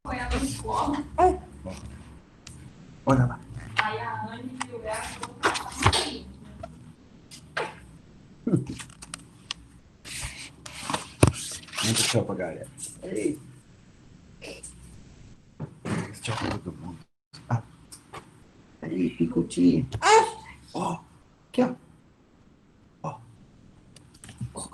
Foi a escola. Olha lá. Aí a Anne viu ela e falou: Muito tchau pra galera. Ei. Tchau pra todo mundo. Ah. Aí, picotinho. Ó. Aqui, ó. Ó. Ó.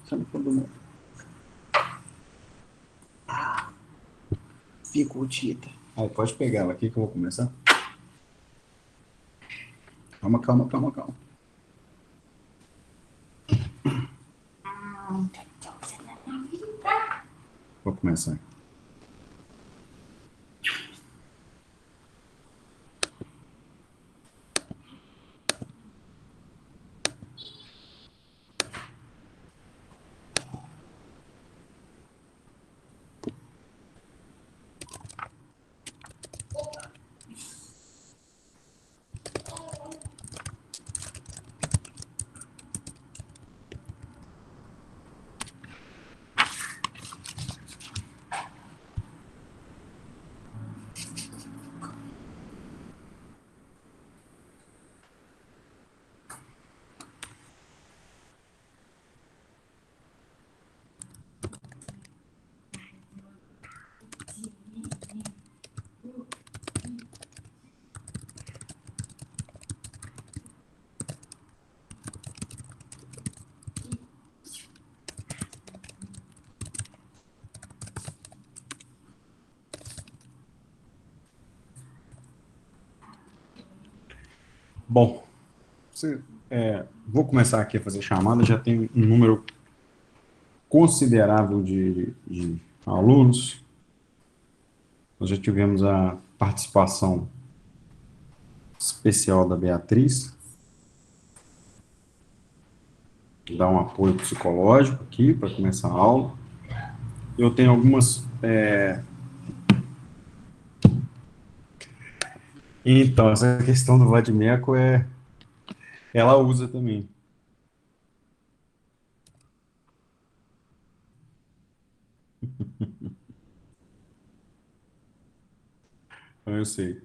Chama todo mundo. Picotita. Aí, pode pegar ela aqui que eu vou começar. Calma, calma, calma, calma. Vou começar. Bom, vou começar aqui a fazer chamada. Já tem um número considerável de alunos. Nós já tivemos a participação especial da Beatriz, que dá um apoio psicológico aqui para começar a aula. Eu tenho algumas... Então, essa questão do Vladimir ela usa também. Eu sei.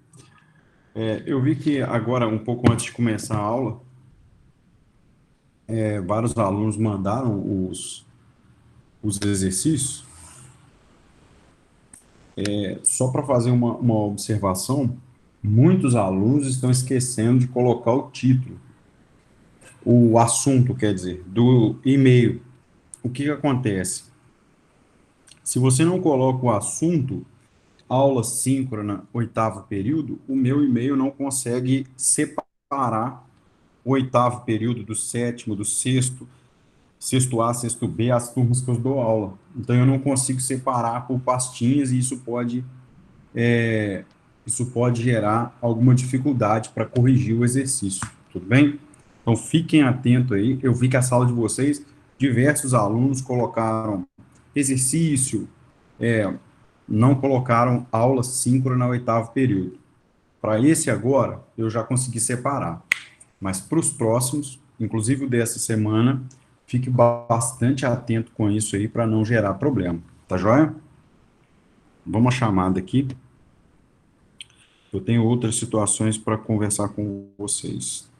Eu vi que agora, um pouco antes de começar a aula, vários alunos mandaram os exercícios. Só para fazer uma observação, muitos alunos estão esquecendo de colocar o título, o assunto, quer dizer, do e-mail. O que acontece? Se você não coloca o assunto, aula síncrona, oitavo período, o meu e-mail não consegue separar o oitavo período do sétimo, do sexto, sexto A, sexto B, as turmas que eu dou aula. Então, eu não consigo separar por pastinhas e isso pode gerar alguma dificuldade para corrigir o exercício, tudo bem? Então, fiquem atentos aí. Eu vi que a sala de vocês, diversos alunos colocaram exercício, não colocaram aula síncrona na oitavo período. Para esse agora, eu já consegui separar. Mas para os próximos, inclusive o dessa semana, fique bastante atento com isso aí para não gerar problema. Tá joia? Vamos à chamada aqui. Eu tenho outras situações para conversar com vocês.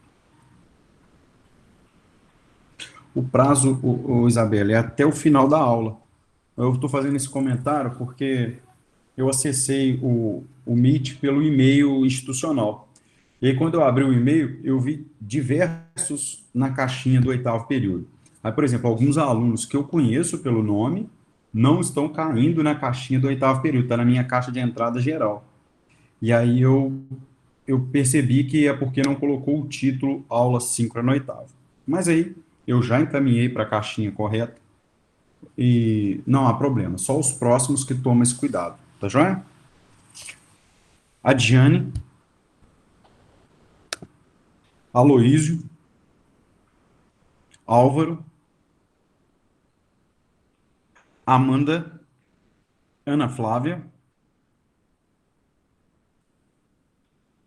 O prazo, Isabela, é até o final da aula. Eu estou fazendo esse comentário porque eu acessei o Meet pelo e-mail institucional. E aí, quando eu abri o e-mail, eu vi diversos na caixinha do oitavo período. Aí, por exemplo, alguns alunos que eu conheço pelo nome não estão caindo na caixinha do oitavo período, está na minha caixa de entrada geral. E aí eu percebi que é porque não colocou o título aula síncrona oitava. Mas aí eu já encaminhei para a caixinha correta e não há problema. Só os próximos que tomam esse cuidado. Tá joia? A Diane, Aloísio, Álvaro, Amanda, Ana Flávia,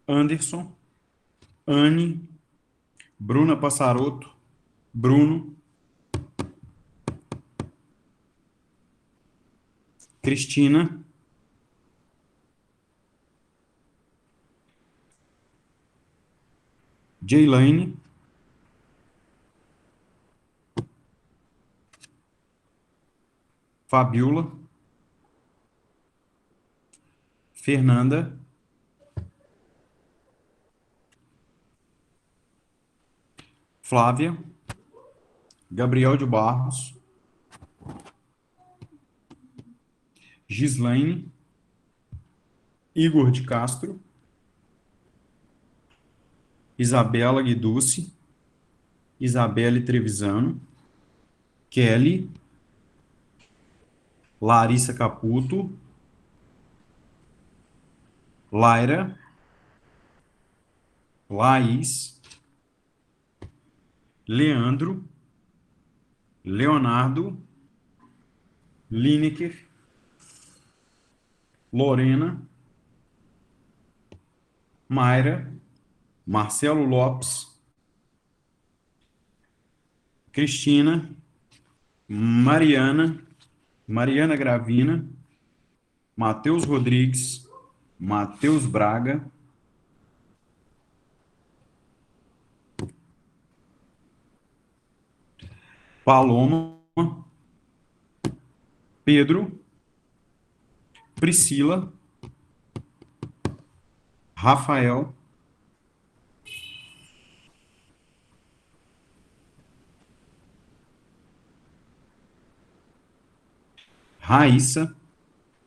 Anderson, Anne, Bruna Passarotto, Bruno, Cristina, Jaylaine, Fabiola, Fernanda, Flávia, Gabriel de Barros, Gislaine, Igor de Castro, Isabela Guiducci, Isabelle Trevisano, Kelly, Larissa Caputo, Laira, Laís, Leandro, Leonardo, Lineker, Lorena, Mayra, Marcelo Lopes, Cristina, Mariana, Mariana Gravina, Matheus Rodrigues, Matheus Braga, Paloma, Pedro, Priscila, Rafael, Raíssa,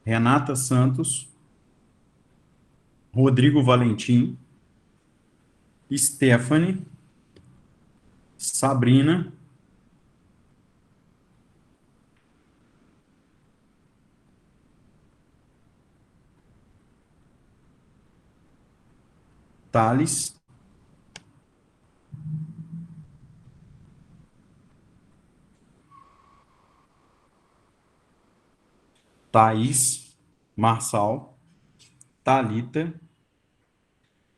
Renata Santos, Rodrigo Valentim, Stephanie, Sabrina, Thales, Thaís, Marçal, Thalita,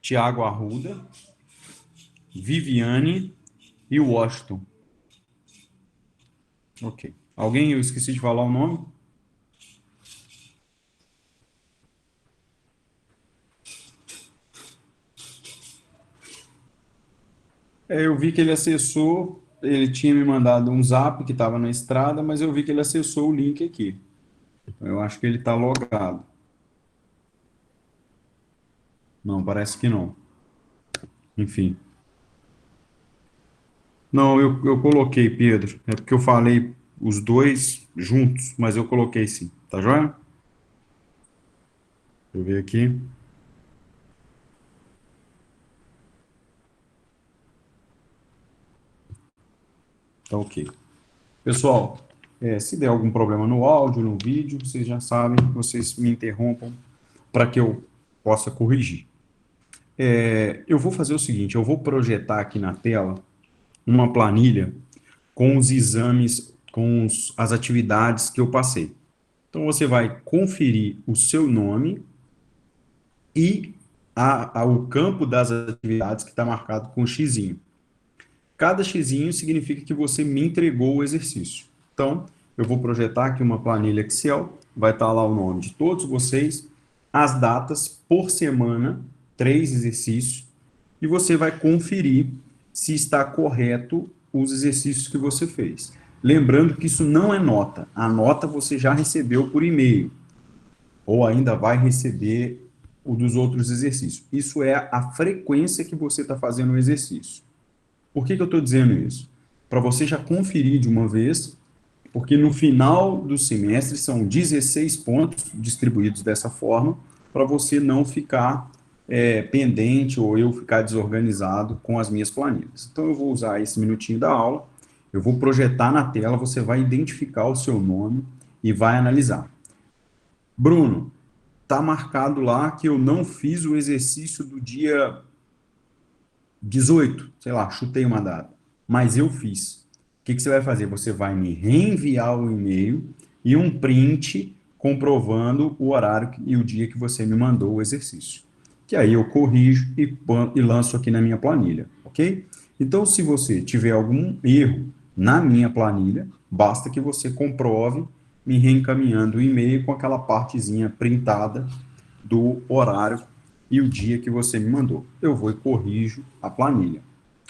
Tiago Arruda, Viviane e Washington. Ok. Alguém eu esqueci de falar o nome? Eu vi que ele acessou, ele tinha me mandado um zap que estava na estrada, mas eu vi que ele acessou o link aqui. Então, eu acho que ele está logado. Não, parece que não. Enfim. Não, eu coloquei, Pedro. É porque eu falei os dois juntos, mas eu coloquei sim. Tá joia? Deixa eu ver aqui. Tá ok. Pessoal, se der algum problema no áudio, no vídeo, vocês já sabem, vocês me interrompam para que eu possa corrigir. Eu vou fazer o seguinte, eu vou projetar aqui na tela uma planilha com os exames, com as atividades que eu passei. Então, você vai conferir o seu nome e o campo das atividades que está marcado com xizinho. Cada xizinho significa que você me entregou o exercício. Então, eu vou projetar aqui uma planilha Excel, vai estar lá o nome de todos vocês, as datas por semana, 3 exercícios, e você vai conferir se está correto os exercícios que você fez. Lembrando que isso não é nota. A nota você já recebeu por e-mail, ou ainda vai receber o dos outros exercícios. Isso é a frequência que você está fazendo o exercício. Por que eu estou dizendo isso? Para você já conferir de uma vez, porque no final do semestre são 16 pontos distribuídos dessa forma, para você não ficar pendente ou eu ficar desorganizado com as minhas planilhas. Então, eu vou usar esse minutinho da aula, eu vou projetar na tela, você vai identificar o seu nome e vai analisar. Bruno, está marcado lá que eu não fiz o exercício do dia 18, sei lá, chutei uma data, mas eu fiz. O que você vai fazer? Você vai me reenviar o e-mail e um print comprovando o horário e o dia que você me mandou o exercício. Que aí eu corrijo e lanço aqui na minha planilha, ok? Então, se você tiver algum erro na minha planilha, basta que você comprove me reencaminhando o e-mail com aquela partezinha printada do horário e o dia que você me mandou. Eu vou e corrijo a planilha,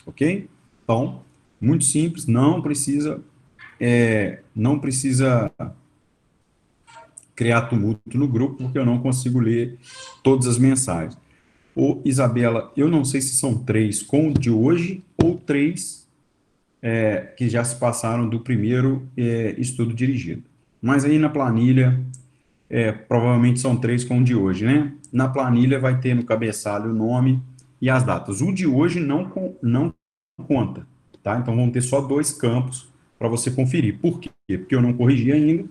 ok? Então, muito simples, não precisa criar tumulto no grupo, porque eu não consigo ler todas as mensagens. Ô, Isabela, eu não sei se são 3 com o de hoje ou 3 que já se passaram do primeiro estudo dirigido. Mas aí na planilha, provavelmente são 3 com o de hoje, né? Na planilha vai ter no cabeçalho o nome e as datas. O de hoje não conta, tá? Então vão ter só 2 campos para você conferir. Por quê? Porque eu não corrigi ainda,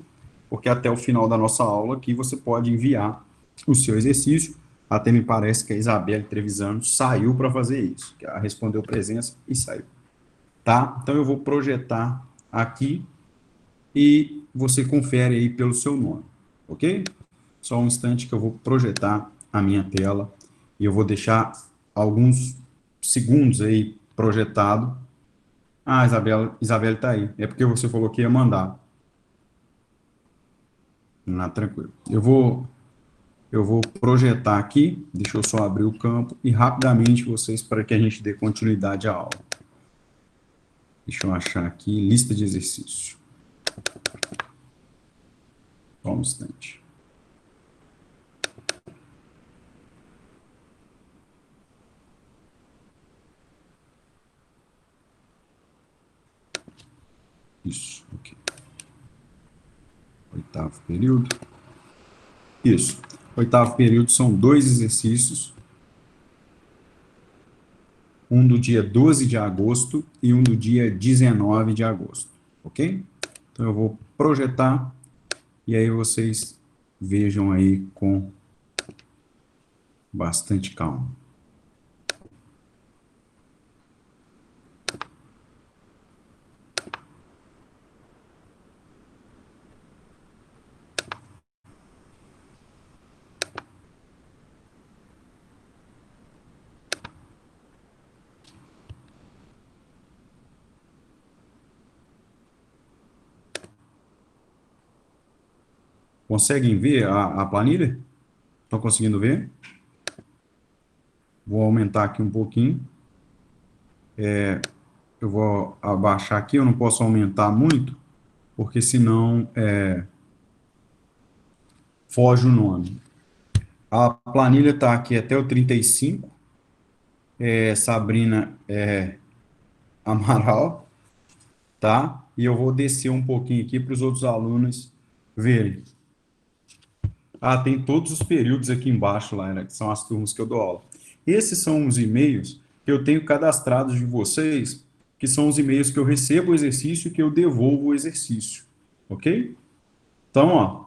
porque até o final da nossa aula aqui você pode enviar o seu exercício. Até me parece que a Isabelle Trevisano saiu para fazer isso, que ela respondeu presença e saiu, tá? Então eu vou projetar aqui e você confere aí pelo seu nome, ok? Só um instante que eu vou projetar a minha tela e eu vou deixar alguns segundos aí projetado. Ah, Isabelle está aí. É porque você falou que ia mandar. Não, tranquilo. Eu vou projetar aqui, deixa eu só abrir o campo e rapidamente vocês, para que a gente dê continuidade à aula. Deixa eu achar aqui, lista de exercício. Só um instante. Isso, ok. 8º período. Isso. 8º período são 2 exercícios. Um do dia 12 de agosto e um do dia 19 de agosto, ok? Então, eu vou projetar e aí vocês vejam aí com bastante calma. Conseguem ver a planilha? Estão conseguindo ver? Vou aumentar aqui um pouquinho. Eu vou abaixar aqui, eu não posso aumentar muito, porque senão foge o nome. A planilha está aqui até o 35. Sabrina Amaral, tá? E eu vou descer um pouquinho aqui para os outros alunos verem. Ah, tem todos os períodos aqui embaixo lá, né, que são as turmas que eu dou aula. Esses são os e-mails que eu tenho cadastrados de vocês, que são os e-mails que eu recebo o exercício e que eu devolvo o exercício, ok? Então, ó,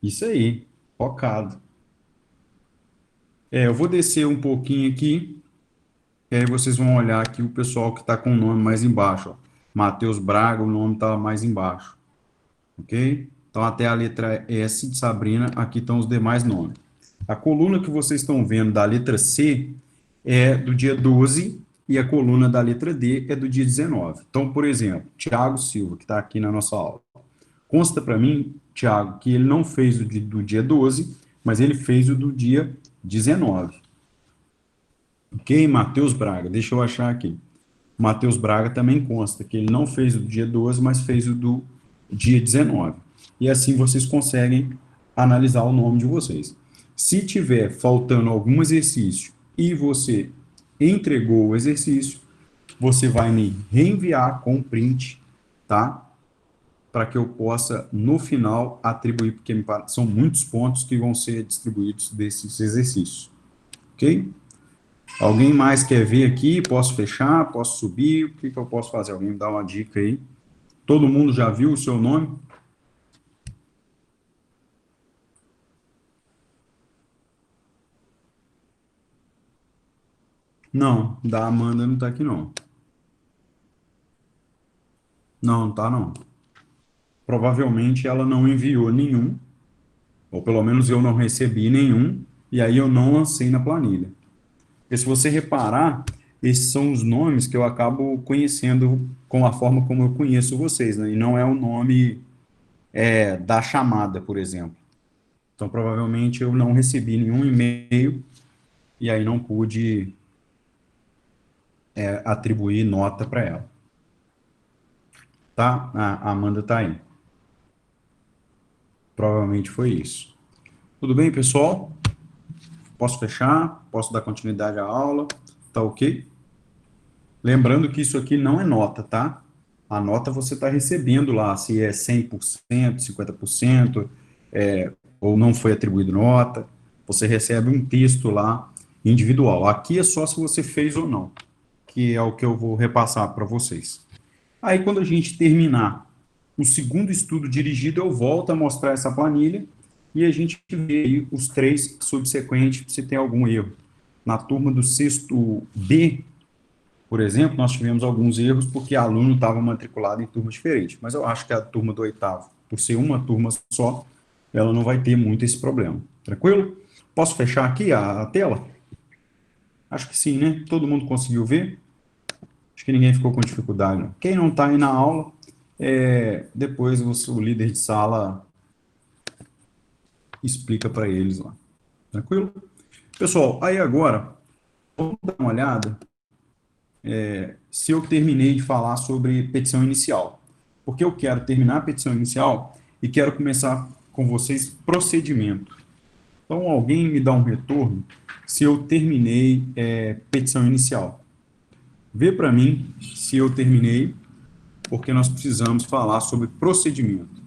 isso aí, focado. Eu vou descer um pouquinho aqui, e aí vocês vão olhar aqui o pessoal que está com o nome mais embaixo, ó. Matheus Braga, o nome está mais embaixo, ok? Então, até a letra S de Sabrina, aqui estão os demais nomes. A coluna que vocês estão vendo da letra C é do dia 12 e a coluna da letra D é do dia 19. Então, por exemplo, Tiago Silva, que está aqui na nossa aula. Consta para mim, Tiago, que ele não fez o do dia 12, mas ele fez o do dia 19. Ok? Matheus Braga, deixa eu achar aqui. Matheus Braga também consta que ele não fez o do dia 12, mas fez o do dia 19. E assim vocês conseguem analisar o nome de vocês. Se tiver faltando algum exercício e você entregou o exercício, você vai me reenviar com print, tá? para que eu possa, no final, atribuir, porque são muitos pontos que vão ser distribuídos desses exercícios. Ok? Alguém mais quer ver aqui? Posso fechar? Posso subir? O que eu posso fazer? Alguém me dá uma dica aí? Todo mundo já viu o seu nome? Não, da Amanda não está aqui, não. Não, não tá, não. Provavelmente ela não enviou nenhum, ou pelo menos eu não recebi nenhum, e aí eu não lancei na planilha. Porque se você reparar, esses são os nomes que eu acabo conhecendo com a forma como eu conheço vocês, né? E não é o nome da chamada, por exemplo. Então, provavelmente eu não recebi nenhum e-mail e aí não pude atribuir nota para ela. Tá? A Amanda tá aí. Provavelmente foi isso. Tudo bem, pessoal? Posso fechar? Posso dar continuidade à aula? Tá ok? Lembrando que isso aqui não é nota, tá? A nota você está recebendo lá, se é 100%, 50%, ou não foi atribuído nota, você recebe um texto lá individual. Aqui é só se você fez ou não, que é o que eu vou repassar para vocês. Aí, quando a gente terminar o segundo estudo dirigido, eu volto a mostrar essa planilha e a gente vê aí os três subsequentes, se tem algum erro. Na turma do sexto B, por exemplo, nós tivemos alguns erros porque aluno estava matriculado em turma diferente, mas eu acho que a turma do oitavo, por ser uma turma só, ela não vai ter muito esse problema. Tranquilo? Posso fechar aqui a tela? Acho que sim, né? Todo mundo conseguiu ver? Acho que ninguém ficou com dificuldade, não. Quem não está aí na aula, depois o líder de sala explica para eles lá. Tranquilo? Pessoal, aí agora, vamos dar uma olhada se eu terminei de falar sobre petição inicial. Porque eu quero terminar a petição inicial e quero começar com vocês procedimento. Então, alguém me dá um retorno se eu terminei petição inicial. Vê para mim se eu terminei, porque nós precisamos falar sobre procedimento.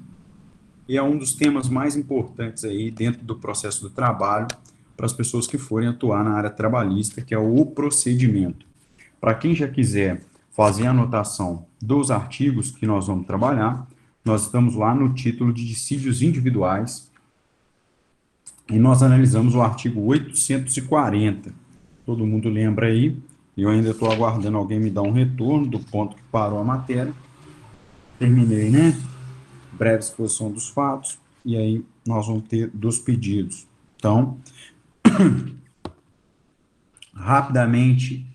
E é um dos temas mais importantes aí dentro do processo do trabalho para as pessoas que forem atuar na área trabalhista, que é o procedimento. Para quem já quiser fazer a anotação dos artigos que nós vamos trabalhar, nós estamos lá no título de dissídios individuais e nós analisamos o artigo 840. Todo mundo lembra aí? Eu ainda estou aguardando alguém me dar um retorno do ponto que parou a matéria. Terminei, né? Breve exposição dos fatos, e aí nós vamos ter dos pedidos. Então, rapidamente,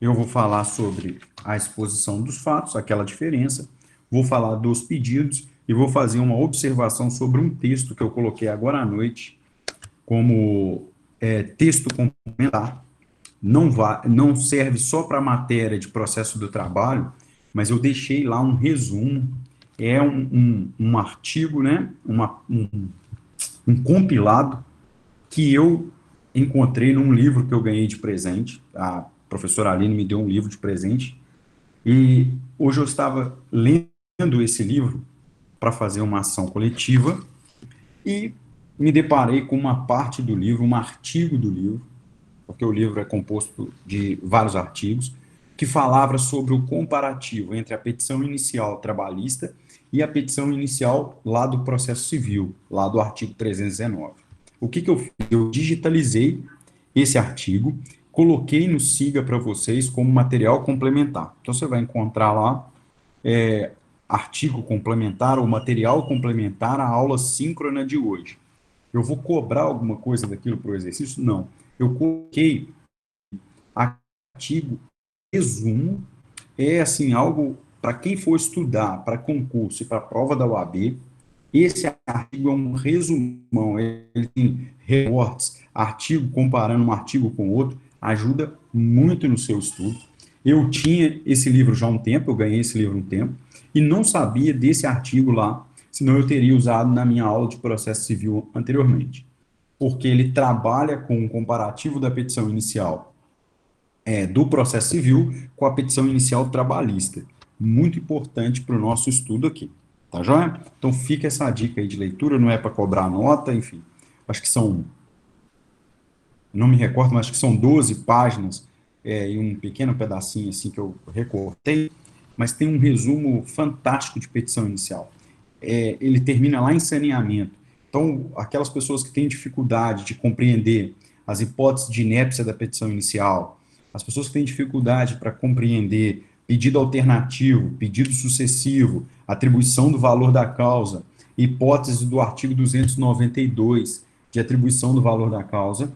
eu vou falar sobre a exposição dos fatos, aquela diferença, vou falar dos pedidos e vou fazer uma observação sobre um texto que eu coloquei agora à noite como texto complementar. Não serve só para a matéria de processo do trabalho, mas eu deixei lá um resumo, um artigo, né, um compilado que eu encontrei num livro que eu ganhei de presente. A professora Aline me deu um livro de presente, e hoje eu estava lendo esse livro para fazer uma ação coletiva e me deparei com uma parte do livro, um artigo do livro, porque o livro é composto de vários artigos, que falava sobre o comparativo entre a petição inicial trabalhista e a petição inicial lá do processo civil, lá do artigo 319. O que eu fiz? Eu digitalizei esse artigo, coloquei no Siga para vocês como material complementar. Então, você vai encontrar lá artigo complementar ou material complementar à aula síncrona de hoje. Eu vou cobrar alguma coisa daquilo para o exercício? Não. Eu coloquei artigo resumo, assim, algo para quem for estudar para concurso e para prova da UAB, esse artigo é um resumão, ele tem reportes, artigo comparando um artigo com outro, ajuda muito no seu estudo. Eu tinha esse livro já há um tempo, eu ganhei esse livro há um tempo, e não sabia desse artigo lá, senão eu teria usado na minha aula de processo civil anteriormente. Porque ele trabalha com um comparativo da petição inicial do processo civil com a petição inicial trabalhista. muito importante para o nosso estudo aqui, tá joia? Então fica essa dica aí de leitura, não é para cobrar nota, enfim, acho que são, não me recordo, mas acho que são 12 páginas, e um pequeno pedacinho assim que eu recortei, mas tem um resumo fantástico de petição inicial. Ele termina lá em saneamento. Então, aquelas pessoas que têm dificuldade de compreender as hipóteses de inépcia da petição inicial, as pessoas que têm dificuldade para compreender pedido alternativo, pedido sucessivo, atribuição do valor da causa, hipótese do artigo 292 de atribuição do valor da causa,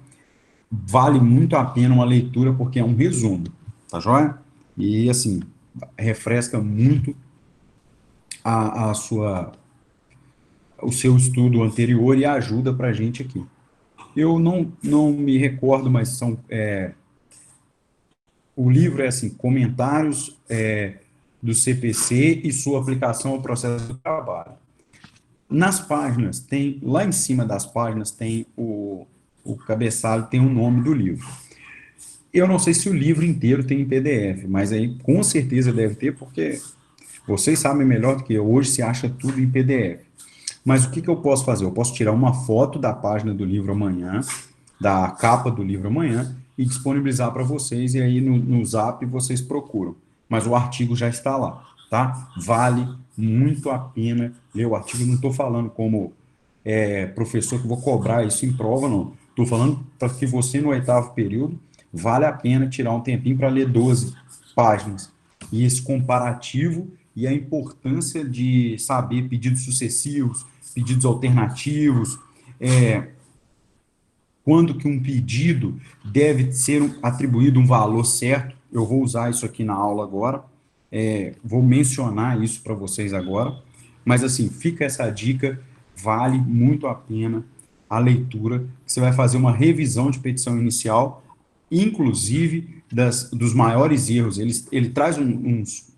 vale muito a pena uma leitura, porque é um resumo, tá joia? E, assim, refresca muito a sua, o seu estudo anterior e ajuda para a gente aqui. Eu não me recordo, mas o livro é assim, comentários do CPC e sua aplicação ao processo do trabalho. Nas páginas, lá em cima das páginas tem o cabeçalho, tem o nome do livro. Eu não sei se o livro inteiro tem em PDF, mas aí com certeza deve ter, porque vocês sabem melhor do que eu, hoje se acha tudo em PDF. Mas o que eu posso fazer? Eu posso tirar uma foto da página do livro amanhã, da capa do livro amanhã, e disponibilizar para vocês, e aí no Zap vocês procuram. Mas o artigo já está lá, tá? Vale muito a pena ler o artigo. Não estou falando como professor que vou cobrar isso em prova, não. Estou falando para que você, no 8º período, vale a pena tirar um tempinho para ler 12 páginas. E esse comparativo e a importância de saber pedidos sucessivos, pedidos alternativos, quando que um pedido deve ser atribuído um valor certo. Eu vou usar isso aqui na aula agora, vou mencionar isso para vocês agora, mas assim, fica essa dica, vale muito a pena a leitura, você vai fazer uma revisão de petição inicial, inclusive dos maiores erros, ele traz uns,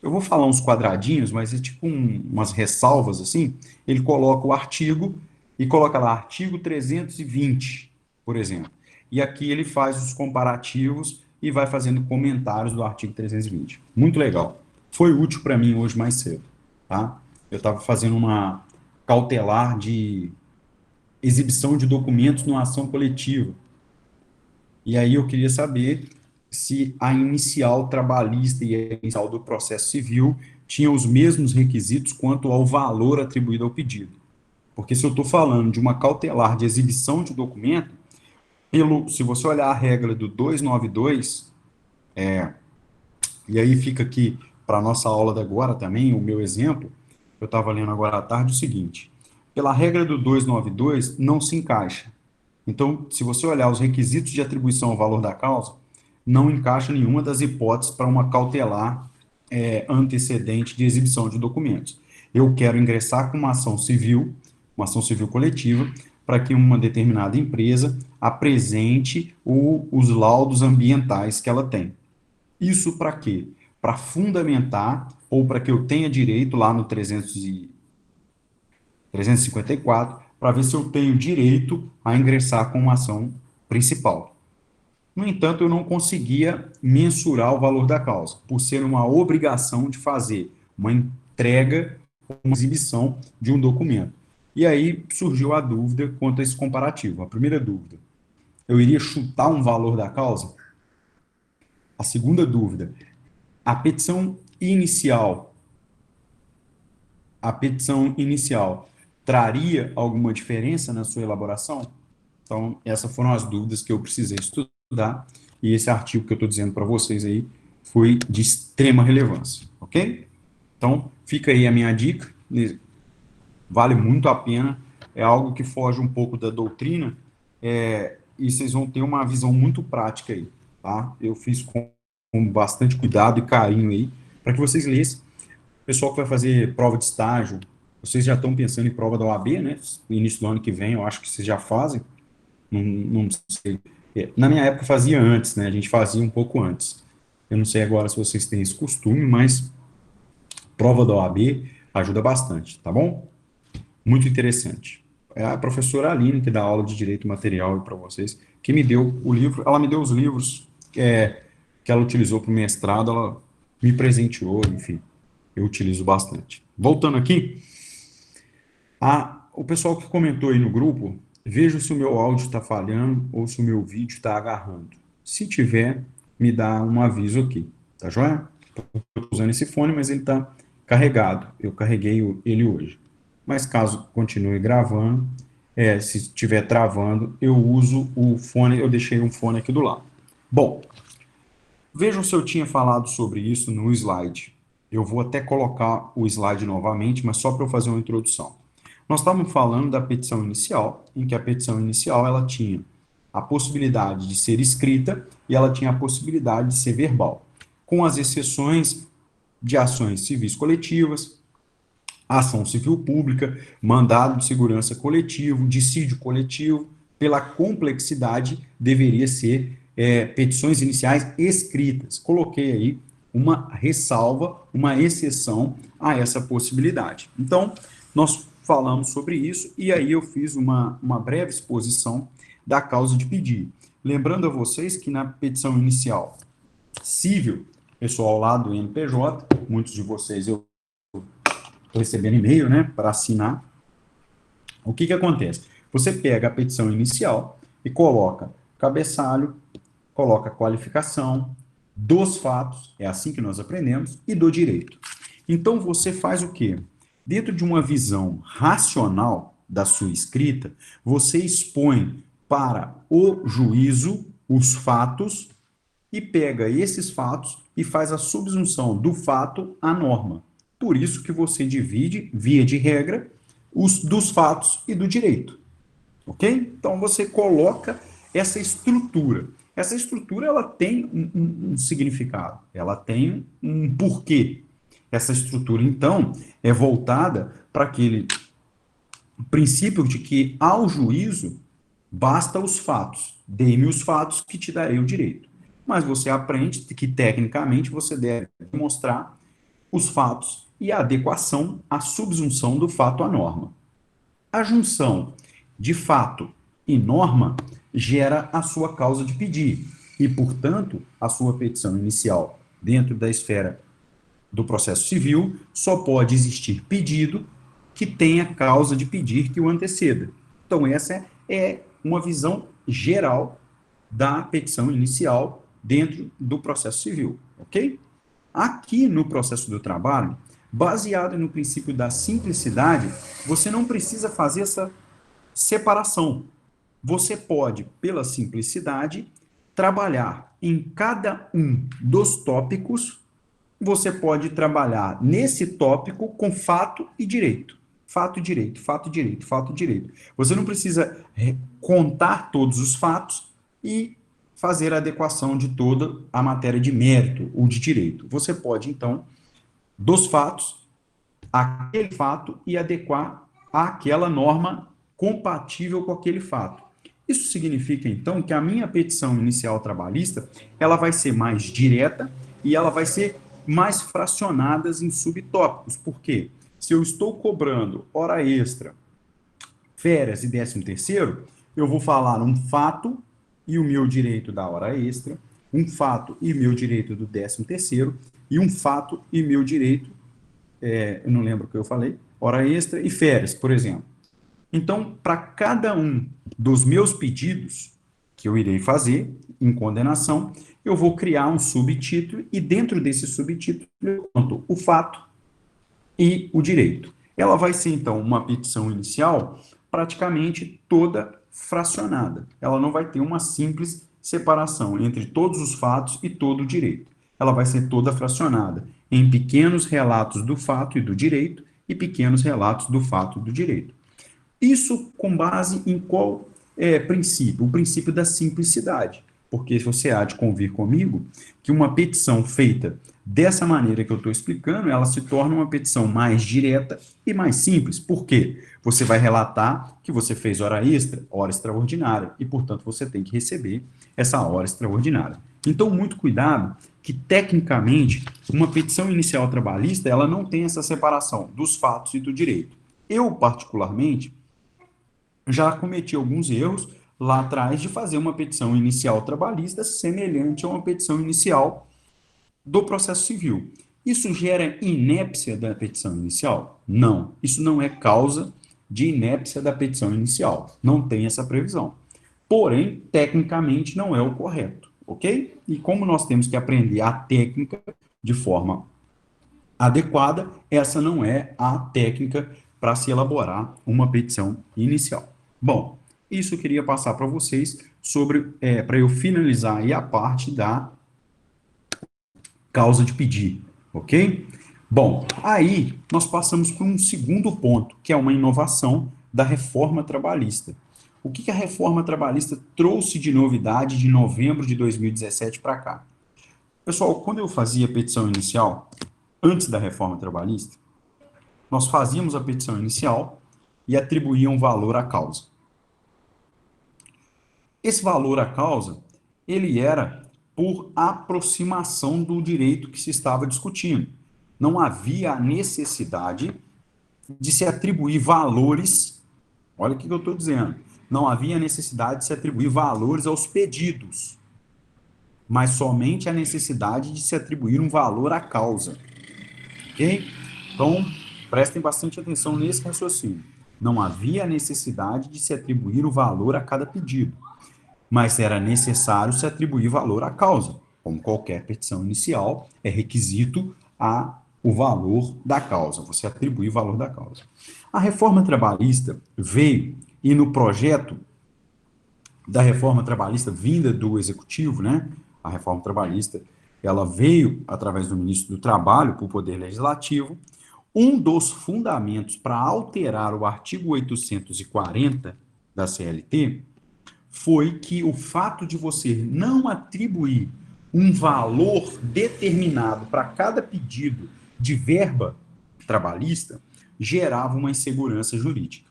eu vou falar uns quadradinhos, mas é tipo umas ressalvas assim, ele coloca o artigo e coloca lá artigo 320, por exemplo. E aqui ele faz os comparativos e vai fazendo comentários do artigo 320. Muito legal. Foi útil para mim hoje mais cedo, tá? Eu estava fazendo uma cautelar de exibição de documentos numa ação coletiva. E aí eu queria saber se a inicial trabalhista e a inicial do processo civil tinham os mesmos requisitos quanto ao valor atribuído ao pedido. Porque se eu estou falando de uma cautelar de exibição de documento, se você olhar a regra do 292, e aí fica aqui para a nossa aula de agora também, o meu exemplo, eu estava lendo agora à tarde o seguinte, pela regra do 292 não se encaixa. Então, se você olhar os requisitos de atribuição ao valor da causa, não encaixa nenhuma das hipóteses para uma cautelar antecedente de exibição de documentos. Eu quero ingressar com uma ação civil coletiva, para que uma determinada empresa apresente os laudos ambientais que ela tem. Isso para quê? Para fundamentar, ou para que eu tenha direito lá no 354, para ver se eu tenho direito a ingressar com uma ação principal. No entanto, eu não conseguia mensurar o valor da causa, por ser uma obrigação de fazer uma entrega, uma exibição de um documento. E aí surgiu a dúvida quanto a esse comparativo. A primeira dúvida, eu iria chutar um valor da causa? A segunda dúvida, a petição inicial traria alguma diferença na sua elaboração? Então, essas foram as dúvidas que eu precisei estudar, e esse artigo que eu estou dizendo para vocês aí foi de extrema relevância, ok? Então, fica aí a minha dica, vale muito a pena, é algo que foge um pouco da doutrina, e vocês vão ter uma visão muito prática aí, tá? Eu fiz com bastante cuidado e carinho aí, para que vocês lessem. O pessoal que vai fazer prova de estágio, vocês já estão pensando em prova da OAB, né? No início do ano que vem, eu acho que vocês já fazem, não sei. Na minha época fazia antes, né? A gente fazia um pouco antes. Eu não sei agora se vocês têm esse costume, mas prova da OAB ajuda bastante, tá bom? Muito interessante. É a professora Aline, que dá aula de Direito Material para vocês, que me deu o livro, ela me deu os livros que ela utilizou para o mestrado, ela me presenteou, enfim, eu utilizo bastante. Voltando aqui, o pessoal que comentou aí no grupo, veja se o meu áudio está falhando ou se o meu vídeo está agarrando. Se tiver, me dá um aviso aqui, tá joia? Estou usando esse fone, mas ele está carregado. Eu carreguei ele hoje. Mas caso continue gravando, se estiver travando, eu uso o fone, eu deixei um fone aqui do lado. Bom, vejam se eu tinha falado sobre isso no slide. Eu vou até colocar o slide novamente, mas só para eu fazer uma introdução. Nós estávamos falando da petição inicial, em que a petição inicial ela tinha a possibilidade de ser escrita e ela tinha a possibilidade de ser verbal, com as exceções de ações civis coletivas, ação civil pública, mandado de segurança coletivo, dissídio coletivo, pela complexidade, deveria ser petições iniciais escritas. Coloquei aí uma ressalva, uma exceção a essa possibilidade. Então, nós falamos sobre isso e aí eu fiz uma breve exposição da causa de pedir. Lembrando a vocês que na petição inicial civil, pessoal lá do MPJ, muitos de vocês eu estou recebendo e-mail, né, para assinar. O que acontece? Você pega a petição inicial e coloca cabeçalho, coloca qualificação dos fatos, é assim que nós aprendemos, e do direito. Então, você faz o quê? Dentro de uma visão racional da sua escrita, você expõe para o juízo os fatos e pega esses fatos e faz a subsunção do fato à norma. Por isso que você divide, via de regra, os dos fatos e do direito. Ok? Então você coloca essa estrutura. Essa estrutura ela tem um significado, ela tem um porquê. Essa estrutura, então, é voltada para aquele princípio de que ao juízo basta os fatos. Dê-me os fatos que te darei o direito. Mas você aprende que, tecnicamente, você deve mostrar os fatos e a adequação, a subsunção do fato à norma. A junção de fato e norma gera a sua causa de pedir e, portanto, a sua petição inicial dentro da esfera do processo civil só pode existir pedido que tenha causa de pedir que o anteceda. Então, essa é uma visão geral da petição inicial dentro do processo civil, ok? Aqui no processo do trabalho, baseado no princípio da simplicidade, você não precisa fazer essa separação. Você pode, pela simplicidade, trabalhar em cada um dos tópicos, você pode trabalhar nesse tópico com fato e direito. Fato, direito, fato, direito, fato, direito. Você não precisa contar todos os fatos e fazer a adequação de toda a matéria de mérito ou de direito. Você pode, então, dos fatos, aquele fato e adequar àquela norma compatível com aquele fato. Isso significa, então, que a minha petição inicial trabalhista, ela vai ser mais direta e ela vai ser mais fracionada em subtópicos. Por quê? Se eu estou cobrando hora extra, férias e 13º, eu vou falar um fato e o meu direito da hora extra, um fato e meu direito do 13º, e um fato e meu direito, eu não lembro o que eu falei, hora extra e férias, por exemplo. Então, para cada um dos meus pedidos que eu irei fazer em condenação, eu vou criar um subtítulo e dentro desse subtítulo eu conto o fato e o direito. Ela vai ser, então, uma petição inicial praticamente toda fracionada. Ela não vai ter uma simples separação entre todos os fatos e todo o direito. Ela vai ser toda fracionada em pequenos relatos do fato e do direito e pequenos relatos do fato e do direito. Isso com base em qual princípio? O princípio da simplicidade. Porque você há de convir comigo que uma petição feita dessa maneira que eu estou explicando, ela se torna uma petição mais direta e mais simples. Por quê? Você vai relatar que você fez hora extra, hora extraordinária, e, portanto, você tem que receber essa hora extraordinária. Então, muito cuidado que, tecnicamente, uma petição inicial trabalhista, ela não tem essa separação dos fatos e do direito. Eu, particularmente, já cometi alguns erros lá atrás de fazer uma petição inicial trabalhista semelhante a uma petição inicial do processo civil. Isso gera inépcia da petição inicial? Não. Isso não é causa de inépcia da petição inicial. Não tem essa previsão. Porém, tecnicamente não é o correto, ok? E como nós temos que aprender a técnica de forma adequada, essa não é a técnica para se elaborar uma petição inicial. Bom, isso eu queria passar para vocês sobre, para eu finalizar aí a parte da causa de pedido, ok? Bom, aí nós passamos para um segundo ponto, que é uma inovação da reforma trabalhista. O que a reforma trabalhista trouxe de novidade de novembro de 2017 para cá? Pessoal, quando eu fazia a petição inicial, antes da reforma trabalhista, nós fazíamos a petição inicial e atribuíam valor à causa. Esse valor à causa, ele era por aproximação do direito que se estava discutindo. Não havia a necessidade de se atribuir valores, olha o que eu estou dizendo, não havia necessidade de se atribuir valores aos pedidos, mas somente a necessidade de se atribuir um valor à causa. Ok? Então, prestem bastante atenção nesse raciocínio. Não havia necessidade de se atribuir o valor a cada pedido, mas era necessário se atribuir valor à causa. Como qualquer petição inicial, é requisito o valor da causa, você atribuir o valor da causa. A reforma trabalhista veio, e no projeto da reforma trabalhista vinda do Executivo, né, a reforma trabalhista, ela veio através do Ministro do Trabalho, para o Poder Legislativo. Um dos fundamentos para alterar o artigo 840 da CLT foi que o fato de você não atribuir um valor determinado para cada pedido de verba trabalhista gerava uma insegurança jurídica.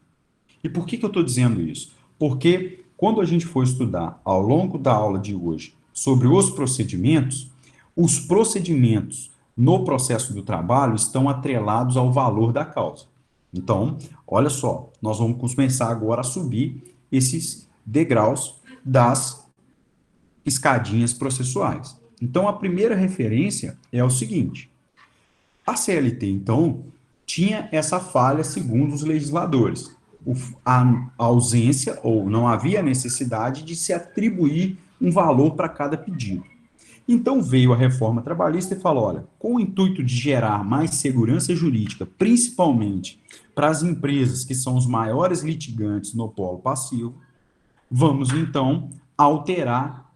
E por que eu estou dizendo isso? Porque quando a gente for estudar ao longo da aula de hoje sobre os procedimentos no processo do trabalho estão atrelados ao valor da causa. Então, olha só, nós vamos começar agora a subir esses degraus das escadinhas processuais. Então, a primeira referência é o seguinte: a CLT, então, tinha essa falha segundo os legisladores. A ausência, ou não havia necessidade de se atribuir um valor para cada pedido. Então veio a reforma trabalhista e falou, olha, com o intuito de gerar mais segurança jurídica, principalmente para as empresas que são os maiores litigantes no polo passivo, vamos então alterar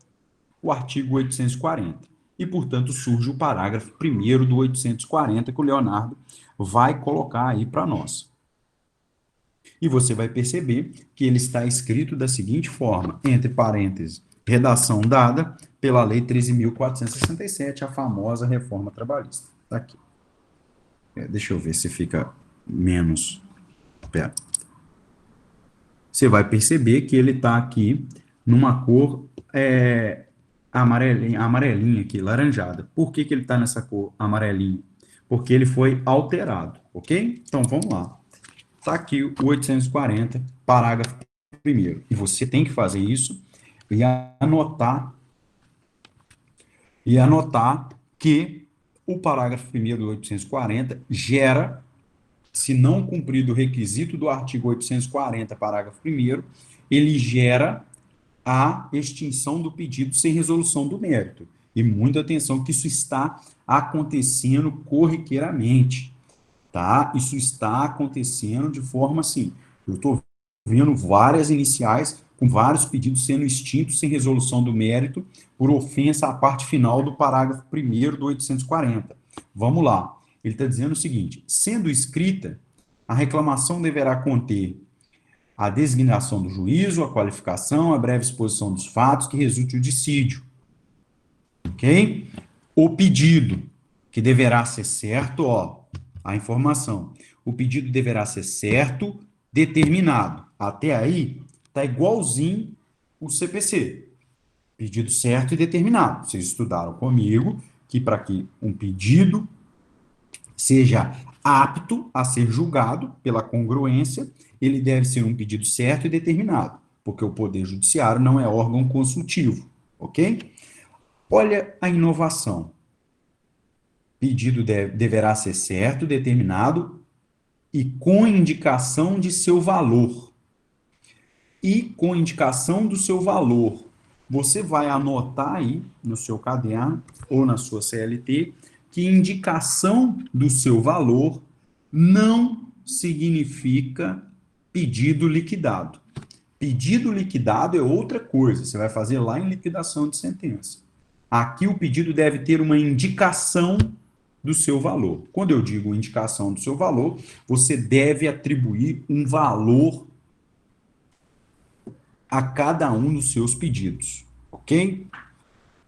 o artigo 840. E, portanto, surge o parágrafo 1º do 840 que o Leonardo vai colocar aí para nós. E você vai perceber que ele está escrito da seguinte forma, entre parênteses, redação dada pela Lei 13.467, a famosa reforma trabalhista. Está aqui. Deixa eu ver se fica menos... Pera. Você vai perceber que ele está aqui numa cor amarelinha aqui, laranjada. Por que ele está nessa cor amarelinha? Porque ele foi alterado, ok? Então, vamos lá. Está aqui o 840, parágrafo 1º. E você tem que fazer isso e anotar que o parágrafo 1º do 840 gera, se não cumprido o requisito do artigo 840, parágrafo 1º, ele gera a extinção do pedido sem resolução do mérito. E muita atenção que isso está acontecendo corriqueiramente, tá? Isso está acontecendo de forma assim, eu estou vendo várias iniciais com vários pedidos sendo extintos sem resolução do mérito por ofensa à parte final do parágrafo 1º do 840. Vamos lá. Ele está dizendo o seguinte, sendo escrita, a reclamação deverá conter a designação do juízo, a qualificação, a breve exposição dos fatos que resulte o dissídio. Ok? O pedido, que deverá ser certo, ó, a informação. O pedido deverá ser certo, determinado. Até aí, está igualzinho o CPC. Pedido certo e determinado. Vocês estudaram comigo que para que um pedido seja apto a ser julgado pela congruência, ele deve ser um pedido certo e determinado, porque o Poder Judiciário não é órgão consultivo, ok? Olha a inovação. Pedido deverá ser certo, determinado e com indicação de seu valor. E com indicação do seu valor. Você vai anotar aí no seu caderno ou na sua CLT que indicação do seu valor não significa pedido liquidado. Pedido liquidado é outra coisa, você vai fazer lá em liquidação de sentença. Aqui o pedido deve ter uma indicação do seu valor. Quando eu digo indicação do seu valor, você deve atribuir um valor a cada um dos seus pedidos, ok?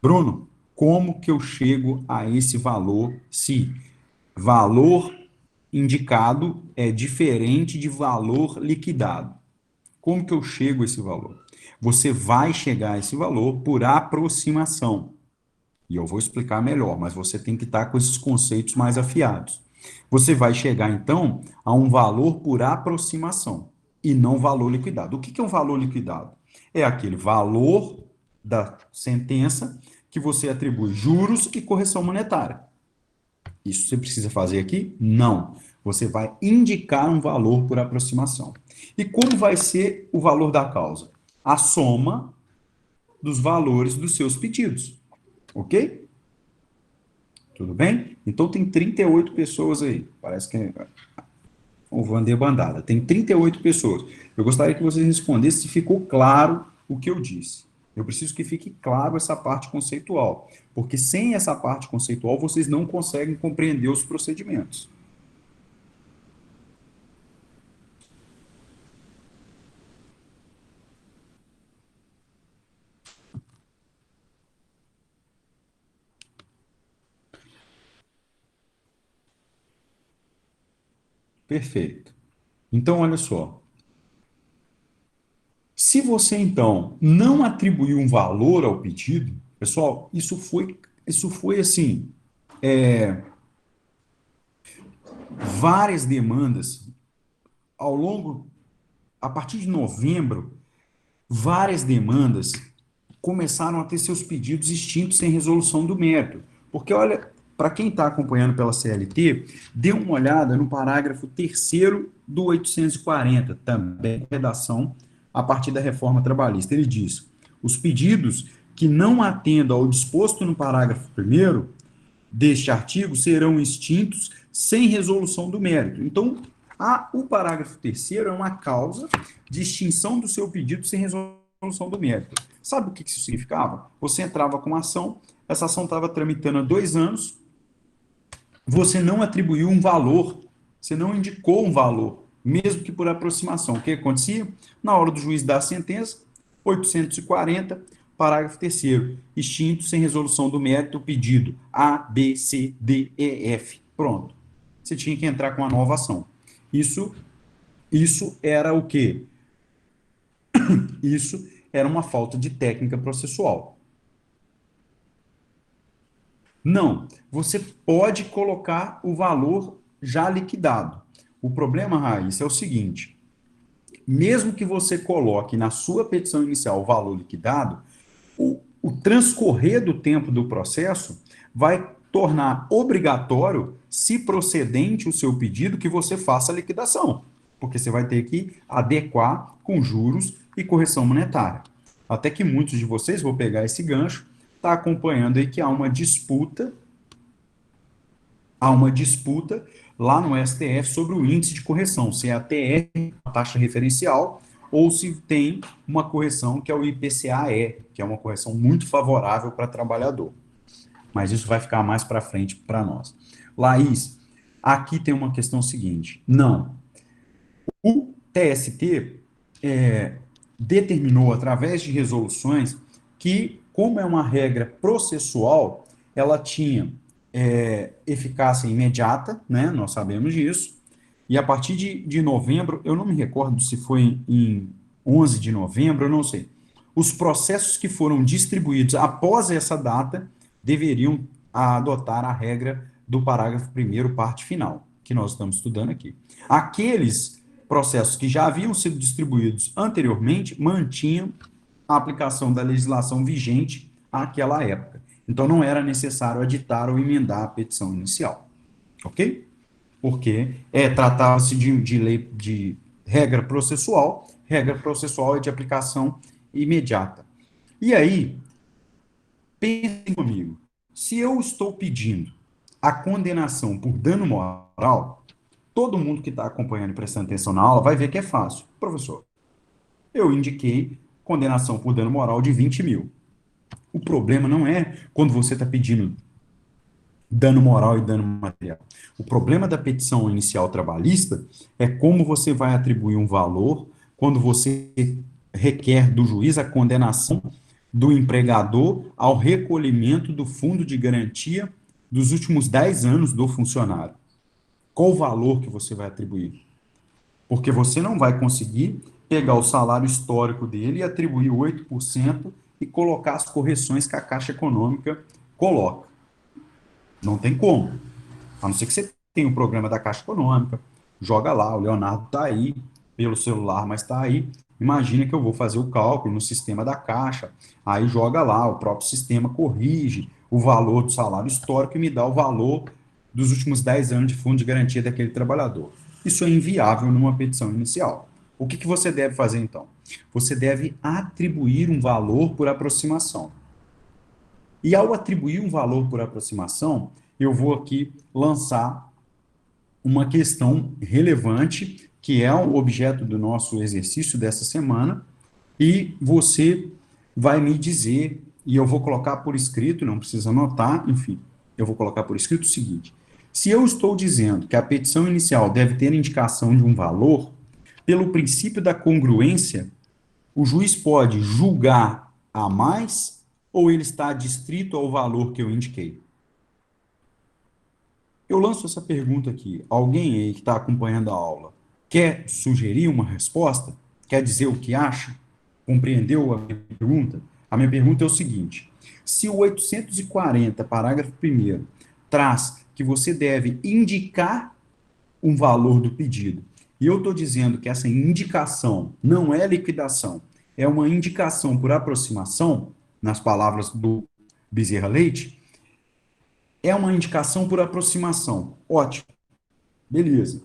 Bruno, como que eu chego a esse valor se valor indicado é diferente de valor liquidado? Como que eu chego a esse valor? Você vai chegar a esse valor por aproximação. E eu vou explicar melhor, mas você tem que estar com esses conceitos mais afiados. Você vai chegar, então, a um valor por aproximação e não valor liquidado. O que é um valor liquidado? É aquele valor da sentença que você atribui juros e correção monetária. Isso você precisa fazer aqui? Não. Você vai indicar um valor por aproximação. E como vai ser o valor da causa? A soma dos valores dos seus pedidos. Ok? Tudo bem? Então tem 38 pessoas aí. Parece que é o Vander Bandada. Tem 38 pessoas. Eu gostaria que vocês respondessem se ficou claro o que eu disse. Eu preciso que fique claro essa parte conceitual. Porque sem essa parte conceitual, vocês não conseguem compreender os procedimentos. Perfeito. Então, olha só. Se você, então, não atribuir um valor ao pedido, pessoal, isso foi assim, várias demandas ao longo, a partir de novembro, várias demandas começaram a ter seus pedidos extintos sem resolução do mérito. Porque, olha, para quem está acompanhando pela CLT, dê uma olhada no parágrafo 3º do 840, também redação a partir da reforma trabalhista. Ele diz: os pedidos que não atendam ao disposto no parágrafo 1º deste artigo serão extintos sem resolução do mérito. Então, o parágrafo 3º é uma causa de extinção do seu pedido sem resolução do mérito. Sabe o que isso significava? Você entrava com uma ação, essa ação estava tramitando há 2 anos, você não atribuiu um valor, você não indicou um valor, mesmo que por aproximação. O que acontecia? Na hora do juiz dar a sentença, 840, parágrafo 3º, extinto sem resolução do mérito, pedido A, B, C, D, E, F. Pronto. Você tinha que entrar com a nova ação. Isso era o quê? Isso era uma falta de técnica processual. Não, você pode colocar o valor já liquidado. O problema, Raíssa, é o seguinte: mesmo que você coloque na sua petição inicial o valor liquidado, o transcorrer do tempo do processo vai tornar obrigatório, se procedente o seu pedido, que você faça a liquidação, porque você vai ter que adequar com juros e correção monetária. Até que muitos de vocês, vou pegar esse gancho, está acompanhando aí que há uma disputa lá no STF sobre o índice de correção, se é a TR, a taxa referencial, ou se tem uma correção que é o IPCA-E, que é uma correção muito favorável para trabalhador. Mas isso vai ficar mais para frente para nós. Laís, aqui tem uma questão seguinte. Não. O TST determinou, através de resoluções, que, como é uma regra processual, ela tinha eficácia imediata, né? Nós sabemos disso. E a partir de novembro, eu não me recordo se foi em 11 de novembro, eu não sei. Os processos que foram distribuídos após essa data deveriam adotar a regra do parágrafo 1º, parte final, que nós estamos estudando aqui. Aqueles processos que já haviam sido distribuídos anteriormente mantinham a aplicação da legislação vigente àquela época. Então, não era necessário aditar ou emendar a petição inicial, ok? Porque tratava-se de lei de regra processual é de aplicação imediata. E aí, pensem comigo, se eu estou pedindo a condenação por dano moral, todo mundo que está acompanhando e prestando atenção na aula vai ver que é fácil. Professor, eu indiquei condenação por dano moral de 20 mil. O problema não é quando você está pedindo dano moral e dano material. O problema da petição inicial trabalhista é como você vai atribuir um valor quando você requer do juiz a condenação do empregador ao recolhimento do fundo de garantia dos últimos 10 anos do funcionário. Qual o valor que você vai atribuir? Porque você não vai conseguir pegar o salário histórico dele e atribuir 8% e colocar as correções que a Caixa Econômica coloca. Não tem como. A não ser que você tenha um programa da Caixa Econômica, joga lá, o Leonardo está aí, pelo celular, mas está aí. Imagina que eu vou fazer o cálculo no sistema da Caixa, aí joga lá, o próprio sistema corrige o valor do salário histórico e me dá o valor dos últimos 10 anos de fundo de garantia daquele trabalhador. Isso é inviável numa petição inicial. O que você deve fazer, então? Você deve atribuir um valor por aproximação. E ao atribuir um valor por aproximação, eu vou aqui lançar uma questão relevante, que é o objeto do nosso exercício dessa semana, e você vai me dizer, e eu vou colocar por escrito, não precisa anotar, enfim, eu vou colocar por escrito o seguinte: se eu estou dizendo que a petição inicial deve ter indicação de um valor, pelo princípio da congruência, o juiz pode julgar a mais ou ele está adstrito ao valor que eu indiquei? Eu lanço essa pergunta aqui. Alguém aí que está acompanhando a aula quer sugerir uma resposta? Quer dizer o que acha? Compreendeu a minha pergunta? A minha pergunta é o seguinte: se o 840, parágrafo 1º, traz que você deve indicar um valor do pedido, e eu estou dizendo que essa indicação não é liquidação, é uma indicação por aproximação, nas palavras do Bezerra Leite, é uma indicação por aproximação. Ótimo, beleza.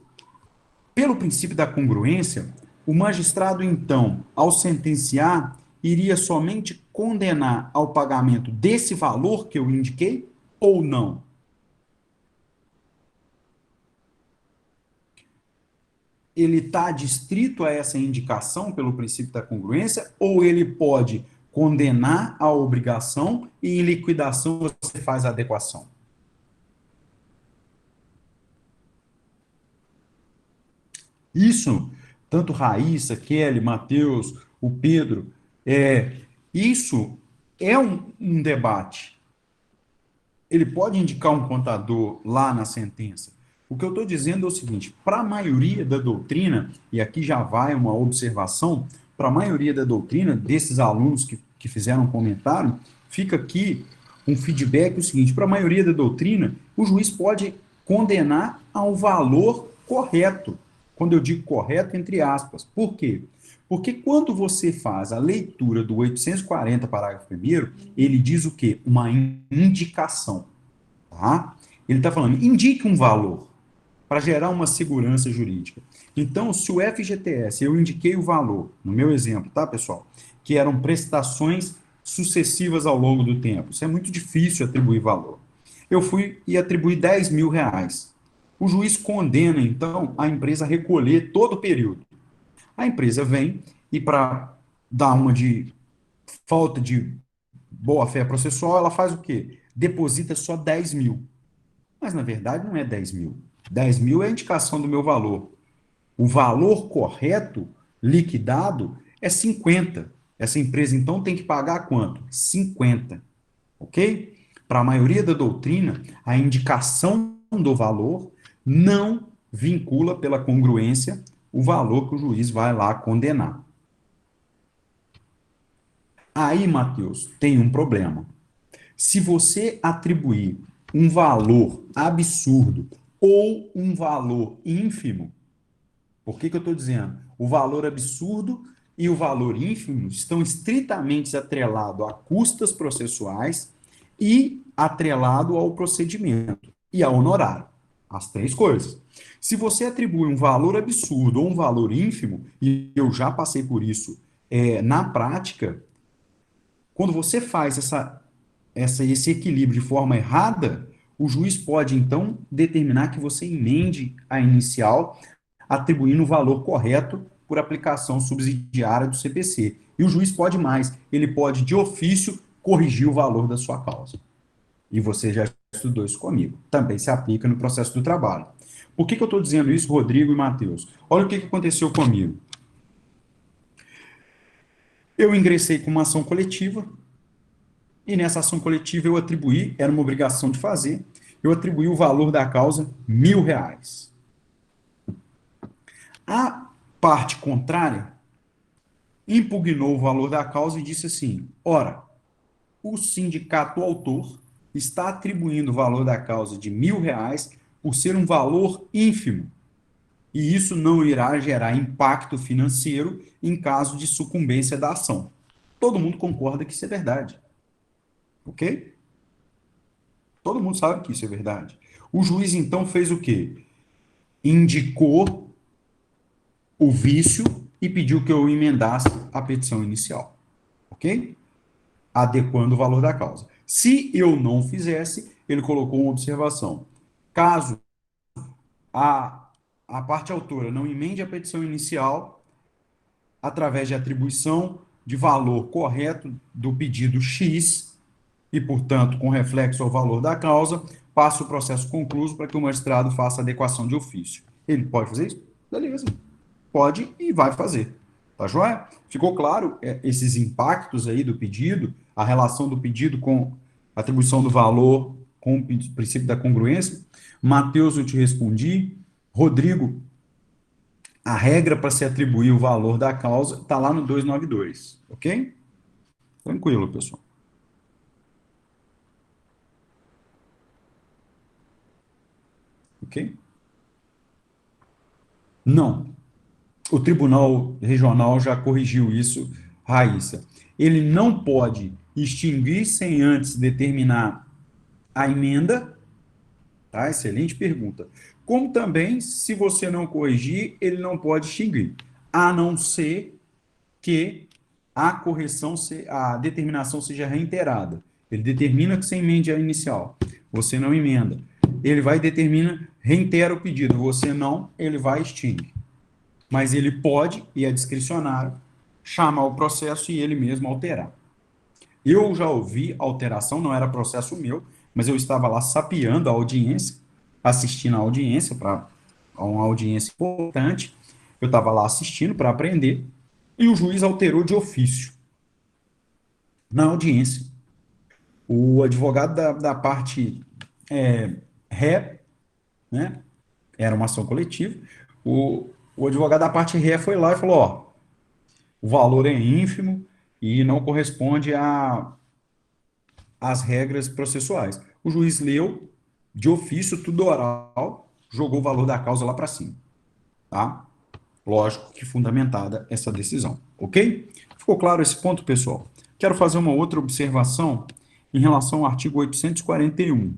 Pelo princípio da congruência, o magistrado, então, ao sentenciar, iria somente condenar ao pagamento desse valor que eu indiquei ou não? Ele está adstrito a essa indicação pelo princípio da congruência ou ele pode condenar a obrigação e em liquidação você faz a adequação? Isso, tanto Raíssa, Kelly, Matheus, o Pedro, isso é um debate. Ele pode indicar um contador lá na sentença. O que eu estou dizendo é o seguinte: para a maioria da doutrina, e aqui já vai uma observação, para a maioria da doutrina, desses alunos que fizeram um comentário, fica aqui um feedback: o seguinte, para a maioria da doutrina, o juiz pode condenar ao valor correto. Quando eu digo correto, entre aspas. Por quê? Porque quando você faz a leitura do 840, parágrafo 1º, ele diz o quê? Uma indicação. Tá? Ele está falando, indique um valor para gerar uma segurança jurídica. Então, se o FGTS, eu indiquei o valor, no meu exemplo, tá, pessoal? Que eram prestações sucessivas ao longo do tempo. Isso é muito difícil atribuir valor. Eu fui e atribuí 10 mil reais. O juiz condena, então, a empresa a recolher todo o período. A empresa vem e, para dar uma de falta de boa-fé processual, ela faz o quê? Deposita só 10 mil. Mas, na verdade, não é 10 mil. 10 mil é a indicação do meu valor. O valor correto, liquidado, é 50. Essa empresa, então, tem que pagar quanto? 50. Ok? Para a maioria da doutrina, a indicação do valor não vincula pela congruência o valor que o juiz vai lá condenar. Aí, Matheus, tem um problema. Se você atribuir um valor absurdo ou um valor ínfimo, por que eu estou dizendo? O valor absurdo e o valor ínfimo estão estritamente atrelados a custas processuais e atrelado ao procedimento e ao honorário. As três coisas. Se você atribui um valor absurdo ou um valor ínfimo, e eu já passei por isso na prática, quando você faz esse equilíbrio de forma errada, o juiz pode, então, determinar que você emende a inicial, atribuindo o valor correto por aplicação subsidiária do CPC. E o juiz pode mais, ele pode, de ofício, corrigir o valor da sua causa. E você já estudou isso comigo. Também se aplica no processo do trabalho. Por que eu estou dizendo isso, Rodrigo e Matheus? Olha o que aconteceu comigo. Eu ingressei com uma ação coletiva, e nessa ação coletiva eu atribuí, era uma obrigação de fazer, eu atribuí o valor da causa R$ 1.000. A parte contrária impugnou o valor da causa e disse assim: ora, o sindicato autor está atribuindo o valor da causa de R$ 1.000 por ser um valor ínfimo, e isso não irá gerar impacto financeiro em caso de sucumbência da ação. Todo mundo concorda que isso é verdade, ok? Todo mundo sabe que isso é verdade. O juiz, então, fez o quê? Indicou o vício e pediu que eu emendasse a petição inicial, ok? Adequando o valor da causa. Se eu não fizesse, ele colocou uma observação. Caso a parte autora não emende a petição inicial, através de atribuição de valor correto do pedido X, e, portanto, com reflexo ao valor da causa, passa o processo concluso para que o magistrado faça adequação de ofício. Ele pode fazer isso? Beleza. Pode e vai fazer. Tá joia? Ficou claro esses impactos aí do pedido, a relação do pedido com a atribuição do valor com o princípio da congruência? Matheus, eu te respondi. Rodrigo, a regra para se atribuir o valor da causa está lá no 292, ok? Tranquilo, pessoal. Ok? Não. O Tribunal Regional já corrigiu isso, Raíssa. Ele não pode extinguir sem antes determinar a emenda, tá? Excelente pergunta. Como também, se você não corrigir, ele não pode extinguir, a não ser que a correção, a determinação seja reiterada. Ele determina que você emende a inicial, você não emenda. Ele vai determina, reitera o pedido, você não, ele vai extingue. Mas ele pode, e é discricionário, chamar o processo e ele mesmo alterar. Eu já ouvi alteração, não era processo meu, mas eu estava lá sapeando a audiência, assistindo a audiência, para uma audiência importante, eu estava lá assistindo para aprender, e o juiz alterou de ofício na audiência. O advogado da parte ré, né, era uma ação coletiva, o advogado da parte ré foi lá e falou, ó, o valor é ínfimo e não corresponde às regras processuais. O juiz leu, de ofício, tudo oral, jogou o valor da causa lá para cima, tá? Lógico que fundamentada essa decisão, ok? Ficou claro esse ponto, pessoal? Quero fazer uma outra observação em relação ao artigo 841.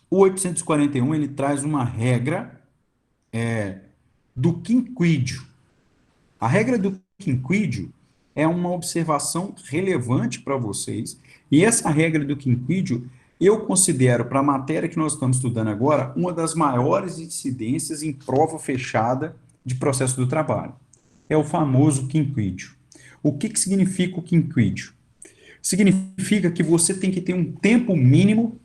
O 841, ele traz uma regra do quinquídio. A regra do quinquídio é uma observação relevante para vocês, e essa regra do quinquídio eu considero, para a matéria que nós estamos estudando agora, uma das maiores incidências em prova fechada de processo do trabalho. É o famoso quinquídio. O que significa o quinquídio? Significa que você tem que ter um tempo mínimo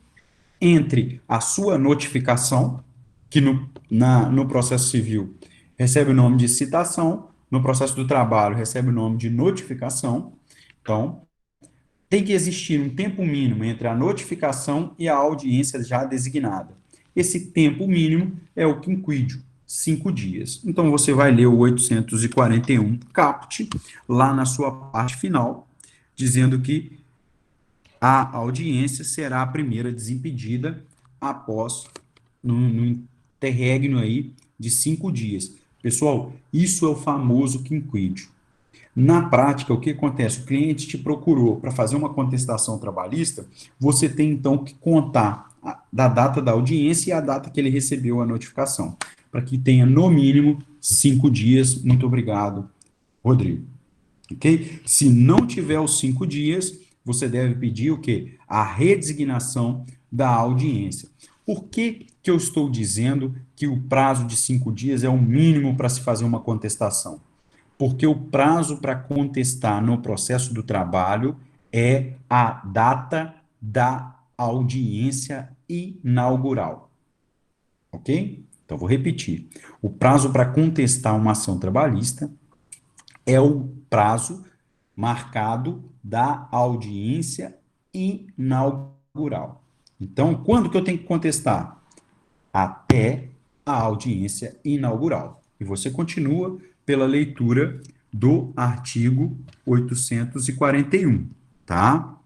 entre a sua notificação, que no processo civil recebe o nome de citação, no processo do trabalho recebe o nome de notificação. Então, tem que existir um tempo mínimo entre a notificação e a audiência já designada. Esse tempo mínimo é o quinquídio, 5 dias. Então, você vai ler o 841 caput, lá na sua parte final, dizendo que a audiência será a primeira desimpedida após, no interregno aí, de 5 dias. Pessoal, isso é o famoso quinquídio. Na prática, o que acontece? O cliente te procurou para fazer uma contestação trabalhista, você tem então que contar da data da audiência e a data que ele recebeu a notificação, para que tenha no mínimo 5 dias. Muito obrigado, Rodrigo. Ok? Se não tiver os 5 dias, você deve pedir o quê? A redesignação da audiência. Por que que eu estou dizendo que o prazo de 5 dias é o mínimo para se fazer uma contestação? Porque o prazo para contestar no processo do trabalho é a data da audiência inaugural. Ok? Então, vou repetir. O prazo para contestar uma ação trabalhista é o prazo marcado da audiência inaugural. Então, quando que eu tenho que contestar? Até a audiência inaugural. E você continua pela leitura do artigo 841, tá?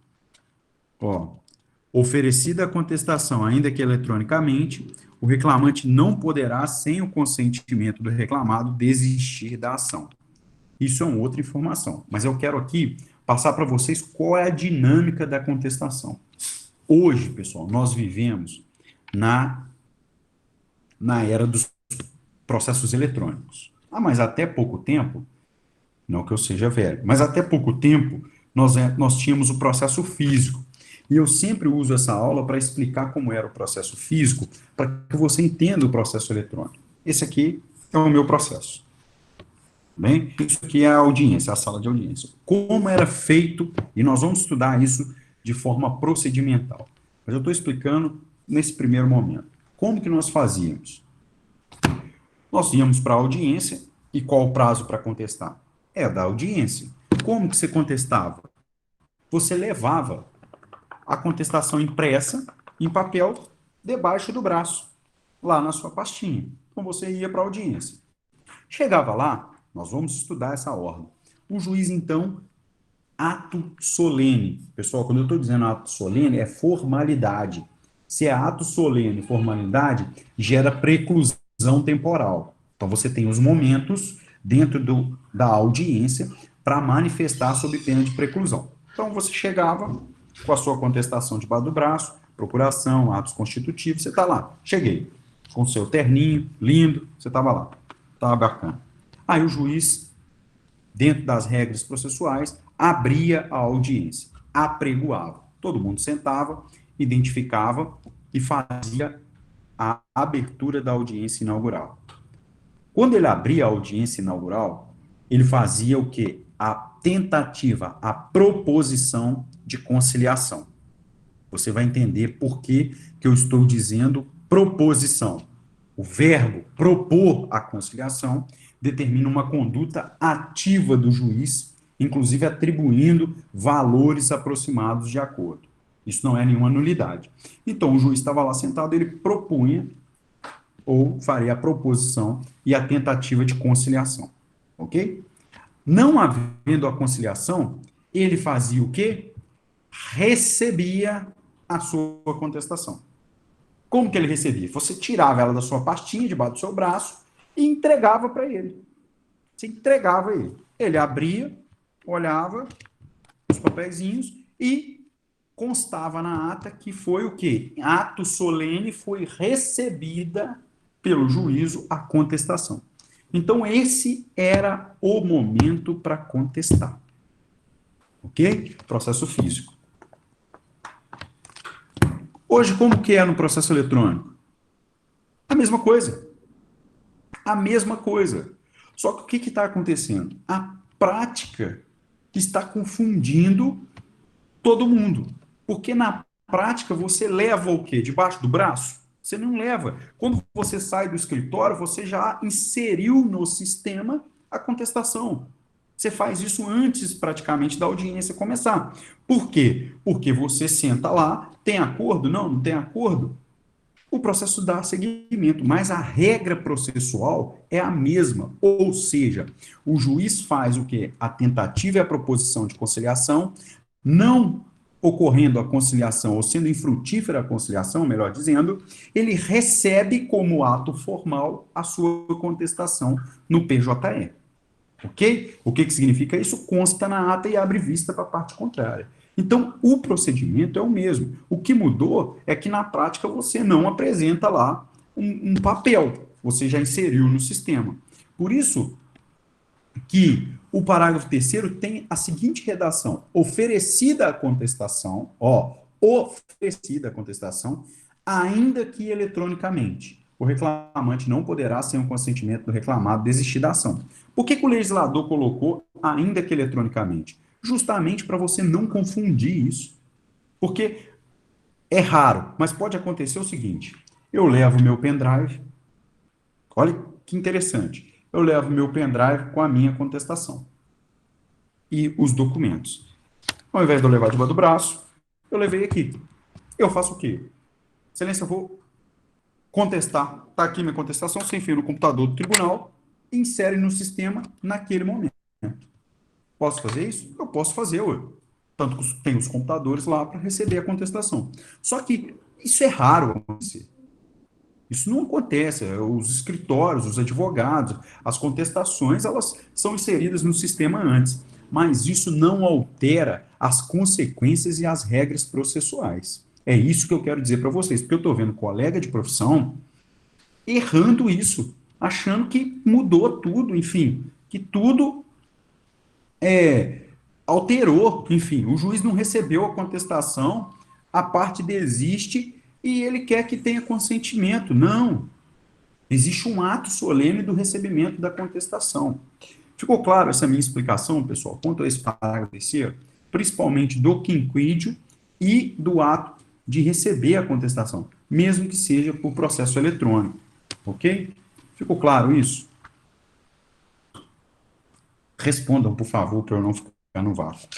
Ó, oferecida a contestação, ainda que eletronicamente, o reclamante não poderá, sem o consentimento do reclamado, desistir da ação. Isso é uma outra informação, mas eu quero aqui passar para vocês qual é a dinâmica da contestação. Hoje, pessoal, nós vivemos na era dos processos eletrônicos. Ah, mas até pouco tempo, não que eu seja velho, mas até pouco tempo nós tínhamos o processo físico. E eu sempre uso essa aula para explicar como era o processo físico, para que você entenda o processo eletrônico. Esse aqui é o meu processo. Bem, isso aqui é a audiência, a sala de audiência. Como era feito, e nós vamos estudar isso de forma procedimental. Mas eu estou explicando nesse primeiro momento. Como que nós fazíamos? Nós íamos para a audiência, e qual o prazo para contestar? É da audiência. Como que você contestava? Você levava a contestação impressa, em papel, debaixo do braço, lá na sua pastinha. Então você ia para a audiência. Chegava lá, nós vamos estudar essa ordem. O juiz, então, ato solene. Pessoal, quando eu estou dizendo ato solene, é formalidade. Se é ato solene, formalidade, gera preclusão temporal. Então, você tem os momentos dentro da audiência para manifestar sob pena de preclusão. Então, você chegava com a sua contestação debaixo do braço, procuração, atos constitutivos, você está lá. Cheguei. Com o seu terninho, lindo, você estava lá. Estava bacana. Aí o juiz, dentro das regras processuais, abria a audiência, apregoava. Todo mundo sentava, identificava e fazia a abertura da audiência inaugural. Quando ele abria a audiência inaugural, ele fazia o quê? A tentativa, a proposição de conciliação. Você vai entender por que eu estou dizendo proposição. O verbo propor a conciliação determina uma conduta ativa do juiz, inclusive atribuindo valores aproximados de acordo. Isso não é nenhuma nulidade. Então, o juiz estava lá sentado, ele propunha ou faria a proposição e a tentativa de conciliação. Ok? Não havendo a conciliação, ele fazia o quê? Recebia a sua contestação. Como que ele recebia? Você tirava ela da sua pastinha, debaixo do seu braço, e entregava para ele. Você entregava a ele. Ele abria, olhava os papeizinhos e constava na ata que foi o quê? Ato solene, foi recebida pelo juízo a contestação. Então, esse era o momento para contestar. Ok? Processo físico. Hoje, como que é no processo eletrônico? A mesma coisa. A mesma coisa. Só que o que está acontecendo? A prática está confundindo todo mundo. Porque na prática você leva o quê? Debaixo do braço? Você não leva. Quando você sai do escritório, você já inseriu no sistema a contestação. Você faz isso antes, praticamente, da audiência começar. Por quê? Porque você senta lá, tem acordo? Não, não tem acordo? O processo dá seguimento, mas a regra processual é a mesma. Ou seja, o juiz faz o quê? A tentativa e a proposição de conciliação, não ocorrendo a conciliação, ou sendo infrutífera a conciliação, melhor dizendo, ele recebe como ato formal a sua contestação no PJE. Ok? O que significa isso? Consta na ata e abre vista para a parte contrária. Então, o procedimento é o mesmo. O que mudou é que, na prática, você não apresenta lá um papel. Você já inseriu no sistema. Por isso que o parágrafo terceiro tem a seguinte redação: oferecida a contestação, oferecida a contestação, ainda que eletronicamente. O reclamante não poderá, sem o consentimento do reclamado, desistir da ação. Por que o legislador colocou ainda que eletronicamente? Justamente para você não confundir isso. Porque é raro, mas pode acontecer o seguinte: eu levo meu pendrive, olha que interessante, eu levo meu pendrive com a minha contestação e os documentos. Ao invés de eu levar debaixo do braço, eu levei aqui. Eu faço o quê? Excelência, eu vou contestar. Está aqui minha contestação, você enfia no computador do tribunal, insere no sistema naquele momento. Posso fazer isso? Eu posso fazer, ué. Tanto que tem os computadores lá para receber a contestação. Só que isso é raro acontecer. Isso não acontece. Os escritórios, os advogados, as contestações, elas são inseridas no sistema antes. Mas isso não altera as consequências e as regras processuais. É isso que eu quero dizer para vocês, porque eu estou vendo colega de profissão errando isso, achando que mudou tudo, enfim, que tudo alterou, enfim, o juiz não recebeu a contestação, a parte desiste e ele quer que tenha consentimento. Não, existe um ato solene do recebimento da contestação. Ficou claro essa minha explicação, pessoal, quanto a esse parágrafo terceiro, principalmente do quinquídio e do ato de receber a contestação, mesmo que seja por processo eletrônico, ok? Ficou claro isso? Respondam, por favor, para eu não ficar no vácuo.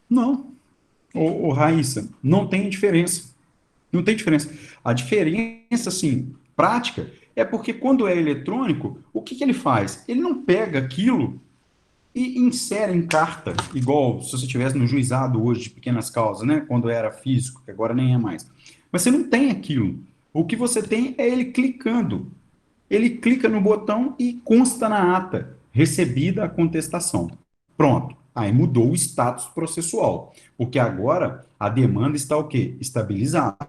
Não. Raíssa, não tem diferença. Não tem diferença. A diferença, assim, prática, é porque quando é eletrônico, o que ele faz? Ele não pega aquilo e insere em carta, igual se você estivesse no juizado hoje de pequenas causas, né? Quando era físico, que agora nem é mais. Mas você não tem aquilo. O que você tem é ele clicando. Ele clica no botão e consta na ata, recebida a contestação. Pronto. Aí mudou o status processual, porque agora a demanda está o quê? Estabilizada.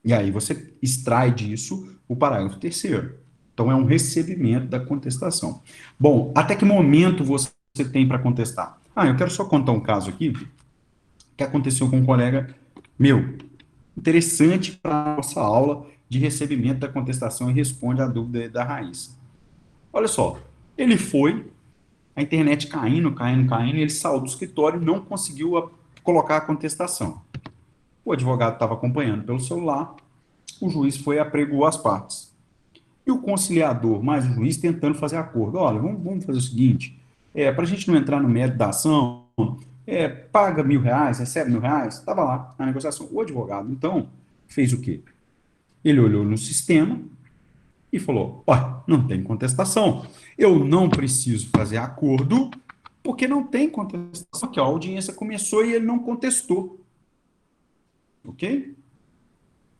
E aí você extrai disso o parágrafo terceiro. Então é um recebimento da contestação. Bom, até que momento você tem para contestar? Eu quero só contar um caso aqui que aconteceu com um colega meu. Interessante para a nossa aula de recebimento da contestação e responde à dúvida da Raíssa. Olha só, ele foi, a internet caindo, ele saiu do escritório e não conseguiu colocar a contestação. O advogado estava acompanhando pelo celular, o juiz foi e apregou as partes. E o conciliador, mais o juiz, tentando fazer acordo. Olha, vamos fazer o seguinte, para a gente não entrar no mérito da ação, paga R$ 1.000, recebe R$ 1.000, estava lá a negociação. O advogado, então, fez o quê? Ele olhou no sistema e falou, não tem contestação, eu não preciso fazer acordo, porque não tem contestação, que a audiência começou e ele não contestou. Ok?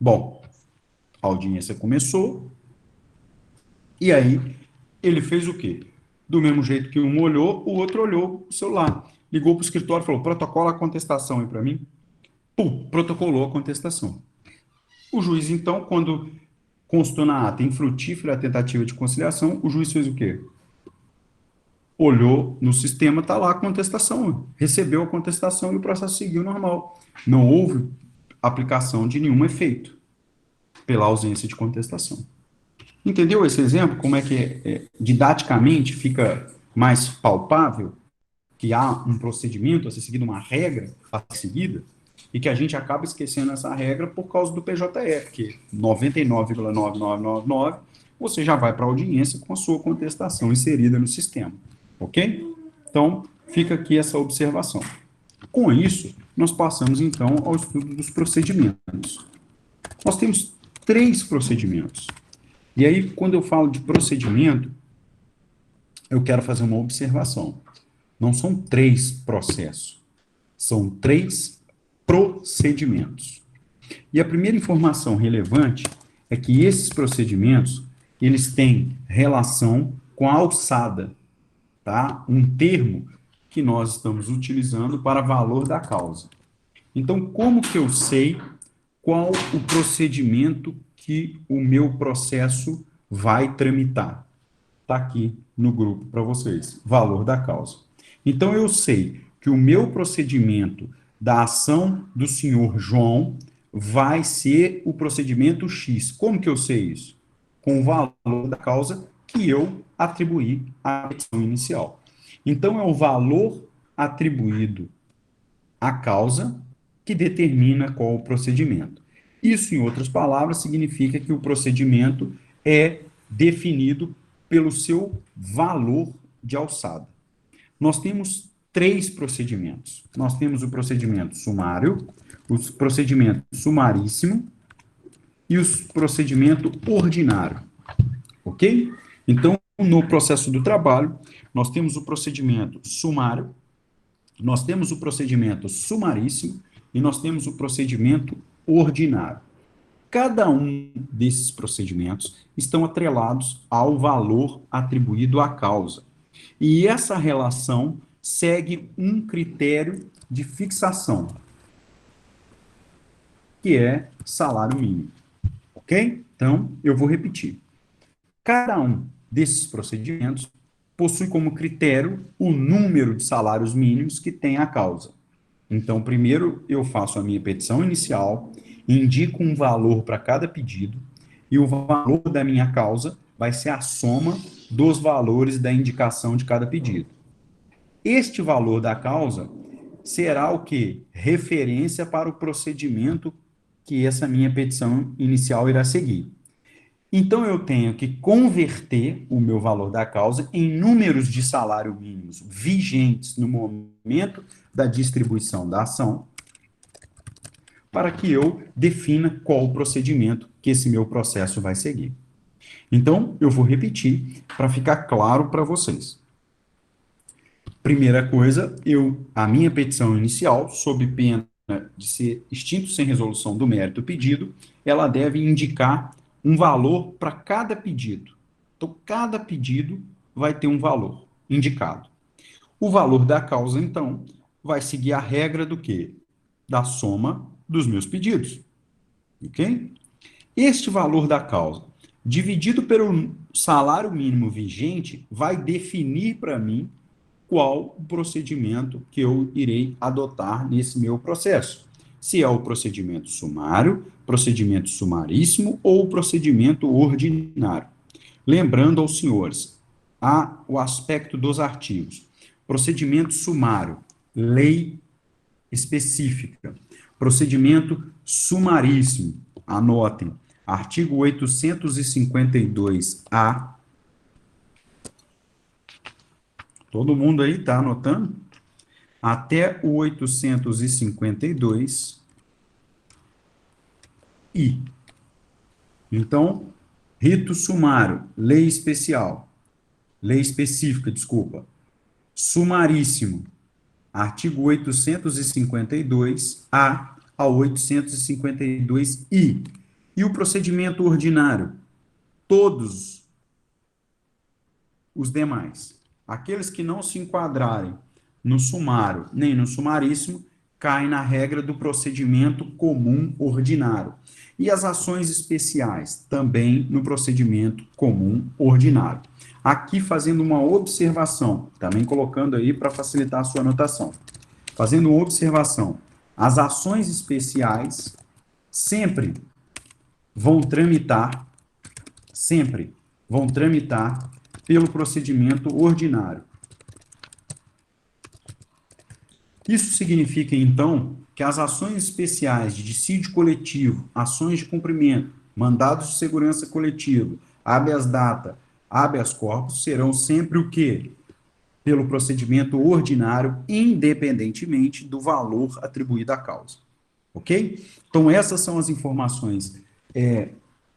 Bom, a audiência começou, e aí ele fez o quê? Do mesmo jeito que um olhou, o outro olhou o celular. Ligou para o escritório e falou, protocola a contestação aí para mim. Protocolou a contestação. O juiz, então, quando constou na ata infrutífera a tentativa de conciliação, o juiz fez o quê? Olhou no sistema, está lá a contestação, recebeu a contestação e o processo seguiu normal. Não houve aplicação de nenhum efeito pela ausência de contestação. Entendeu esse exemplo? Como é que didaticamente fica mais palpável que há um procedimento a ser seguido, uma regra a ser seguida, e que a gente acaba esquecendo essa regra por causa do PJE, porque 99,9999 você já vai para a audiência com a sua contestação inserida no sistema, ok? Então, fica aqui essa observação. Com isso, nós passamos, então, ao estudo dos procedimentos. Nós temos 3 procedimentos. E aí, quando eu falo de procedimento, eu quero fazer uma observação. Não são 3 processos, são 3 procedimentos. E a primeira informação relevante é que esses procedimentos, eles têm relação com a alçada, tá? Um termo que nós estamos utilizando para valor da causa. Então, como que eu sei qual o procedimento que o meu processo vai tramitar? Está aqui no grupo para vocês, valor da causa. Então, eu sei que o meu procedimento da ação do senhor João vai ser o procedimento X. Como que eu sei isso? Com o valor da causa que eu atribuí à petição inicial. Então, é o valor atribuído à causa que determina qual o procedimento. Isso, em outras palavras, significa que o procedimento é definido pelo seu valor de alçada. Nós temos 3 procedimentos. Nós temos o procedimento sumário, o procedimento sumaríssimo e o procedimento ordinário. Ok? Então, no processo do trabalho, nós temos o procedimento sumário, nós temos o procedimento sumaríssimo e nós temos o procedimento ordinário. Cada um desses procedimentos estão atrelados ao valor atribuído à causa. E essa relação segue um critério de fixação, que é salário mínimo. Ok? Então, eu vou repetir. Cada um desses procedimentos possui como critério o número de salários mínimos que tem a causa. Então, primeiro eu faço a minha petição inicial, indico um valor para cada pedido, e o valor da minha causa vai ser a soma dos valores da indicação de cada pedido. Este valor da causa será o quê? Referência para o procedimento que essa minha petição inicial irá seguir. Então, eu tenho que converter o meu valor da causa em números de salário mínimos vigentes no momento da distribuição da ação, para que eu defina qual o procedimento que esse meu processo vai seguir. Então, eu vou repetir para ficar claro para vocês. Primeira coisa, a minha petição inicial, sob pena de ser extinto sem resolução do mérito pedido, ela deve indicar um valor para cada pedido. Então, cada pedido vai ter um valor indicado. O valor da causa, então, vai seguir a regra do quê? Da soma dos meus pedidos. Ok? Este valor da causa, dividido pelo salário mínimo vigente, vai definir para mim qual o procedimento que eu irei adotar nesse meu processo. Se é o procedimento sumário, procedimento sumaríssimo ou o procedimento ordinário. Lembrando aos senhores, o aspecto dos artigos. Procedimento sumário, lei específica. Procedimento sumaríssimo, anotem, artigo 852-A. Todo mundo aí está anotando? Até o 852-I. Então, rito sumário, lei especial, lei específica, desculpa. Sumaríssimo, artigo 852-A ao 852-I. E o procedimento ordinário? Todos os demais. Aqueles que não se enquadrarem no sumário nem no sumaríssimo, caem na regra do procedimento comum ordinário. E as ações especiais, também no procedimento comum ordinário. Aqui fazendo uma observação, também colocando aí para facilitar a sua anotação. Fazendo uma observação, as ações especiais sempre vão tramitar pelo procedimento ordinário. Isso significa, então, que as ações especiais de dissídio coletivo, ações de cumprimento, mandados de segurança coletivo, habeas data, habeas corpus, serão sempre o quê? Pelo procedimento ordinário, independentemente do valor atribuído à causa. Ok? Então, essas são as informações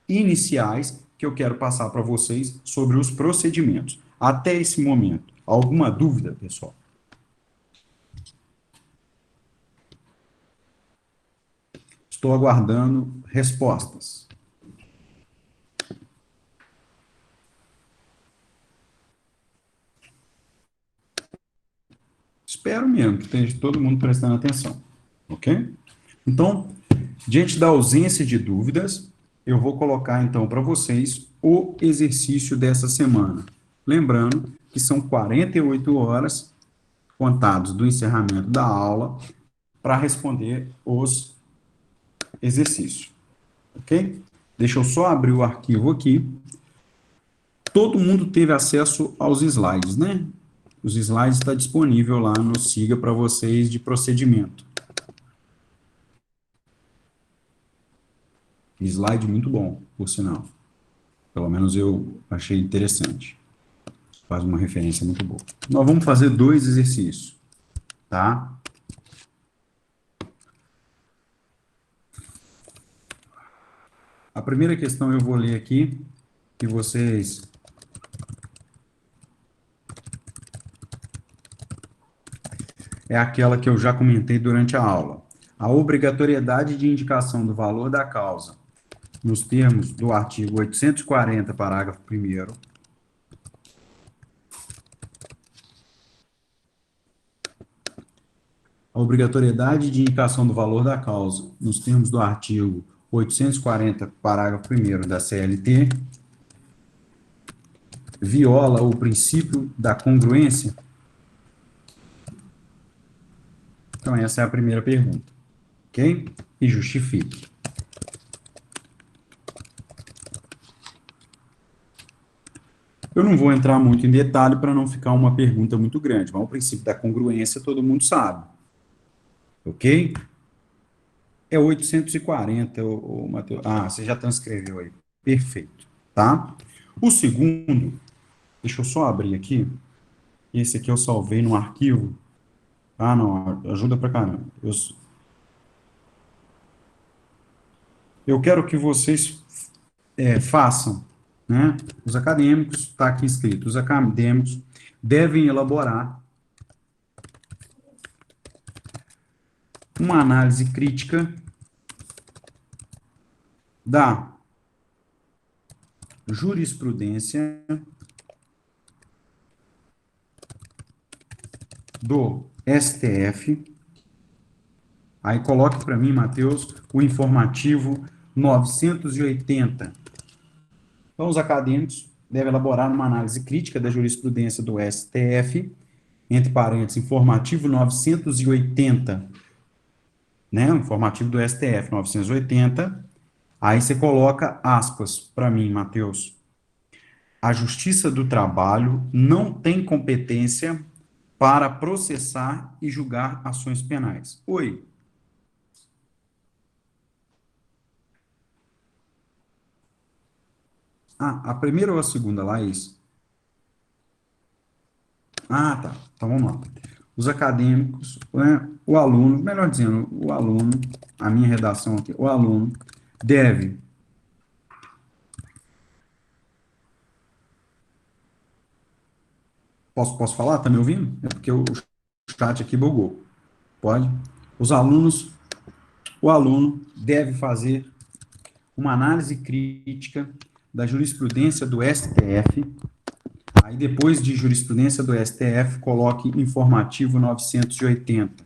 iniciais que eu quero passar para vocês sobre os procedimentos. Até esse momento, alguma dúvida, pessoal? Estou aguardando respostas. Espero mesmo que esteja todo mundo prestando atenção, ok? Então, diante da ausência de dúvidas, eu vou colocar então para vocês o exercício dessa semana. Lembrando que são 48 horas contados do encerramento da aula para responder os exercícios, ok? Deixa eu só abrir o arquivo aqui. Todo mundo teve acesso aos slides, né? Os slides estão disponíveis lá no Siga para vocês de procedimento. Slide muito bom, por sinal. Pelo menos eu achei interessante. Faz uma referência muito boa. Nós vamos fazer 2 exercícios, tá? A primeira questão eu vou ler aqui, que vocês... é aquela que eu já comentei durante a aula. A obrigatoriedade de indicação do valor da causa, nos termos do artigo 840, parágrafo 1º, a obrigatoriedade de indicação do valor da causa, nos termos do artigo 840, parágrafo 1º da CLT, viola o princípio da congruência? Então, essa é a primeira pergunta, ok? E justifique. Eu não vou entrar muito em detalhe para não ficar uma pergunta muito grande, mas o princípio da congruência todo mundo sabe, ok? É 840, o Matheus. Ah, você já transcreveu aí. Perfeito, tá? O segundo, deixa eu só abrir aqui. Esse aqui eu salvei no arquivo. Ah, não, ajuda pra caramba. Eu quero que vocês façam, né? Os acadêmicos, está aqui escrito, os acadêmicos devem elaborar uma análise crítica da jurisprudência do STF. Aí coloque para mim, Matheus, o informativo 980. Então, os acadêmicos devem elaborar uma análise crítica da jurisprudência do STF, entre parênteses, informativo 980, né? O informativo do STF 980. Aí você coloca aspas para mim, Matheus. A Justiça do Trabalho não tem competência para processar e julgar ações penais. Oi. Ah, a primeira ou a segunda, Laís? Ah, tá. Então vamos lá. Os acadêmicos, né, o aluno, melhor dizendo, o aluno, a minha redação aqui, o aluno deve Posso falar? Tá me ouvindo? É porque o chat aqui bugou. Pode? Os alunos, o aluno deve fazer uma análise crítica da jurisprudência do STF. Aí, depois de jurisprudência do STF, coloque informativo 980.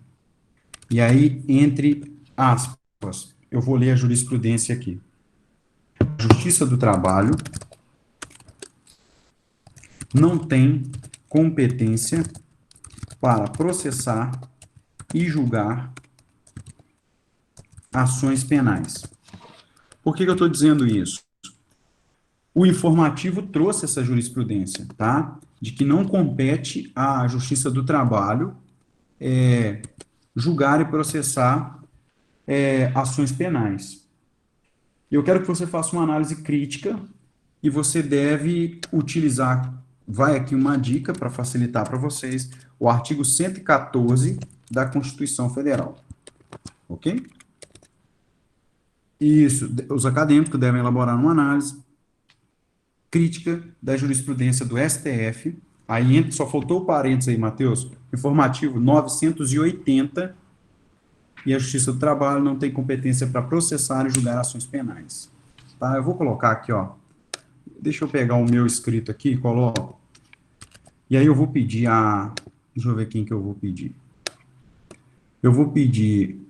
E aí, entre aspas, eu vou ler a jurisprudência aqui. Justiça do Trabalho não tem competência para processar e julgar ações penais. Por que eu estou dizendo isso? O informativo trouxe essa jurisprudência, tá? De que não compete à Justiça do Trabalho julgar e processar ações penais. Eu quero que você faça uma análise crítica e você deve utilizar, vai aqui uma dica para facilitar para vocês, o artigo 114 da Constituição Federal. Ok? Isso, os acadêmicos devem elaborar uma análise crítica da jurisprudência do STF. Aí só faltou o parênteses aí, Matheus. Informativo 980, e a Justiça do Trabalho não tem competência para processar e julgar ações penais. Tá? Eu vou colocar aqui, ó. Deixa eu pegar o meu escrito aqui e coloco. E aí eu vou pedir a. Deixa eu ver quem que eu vou pedir. Eu vou pedir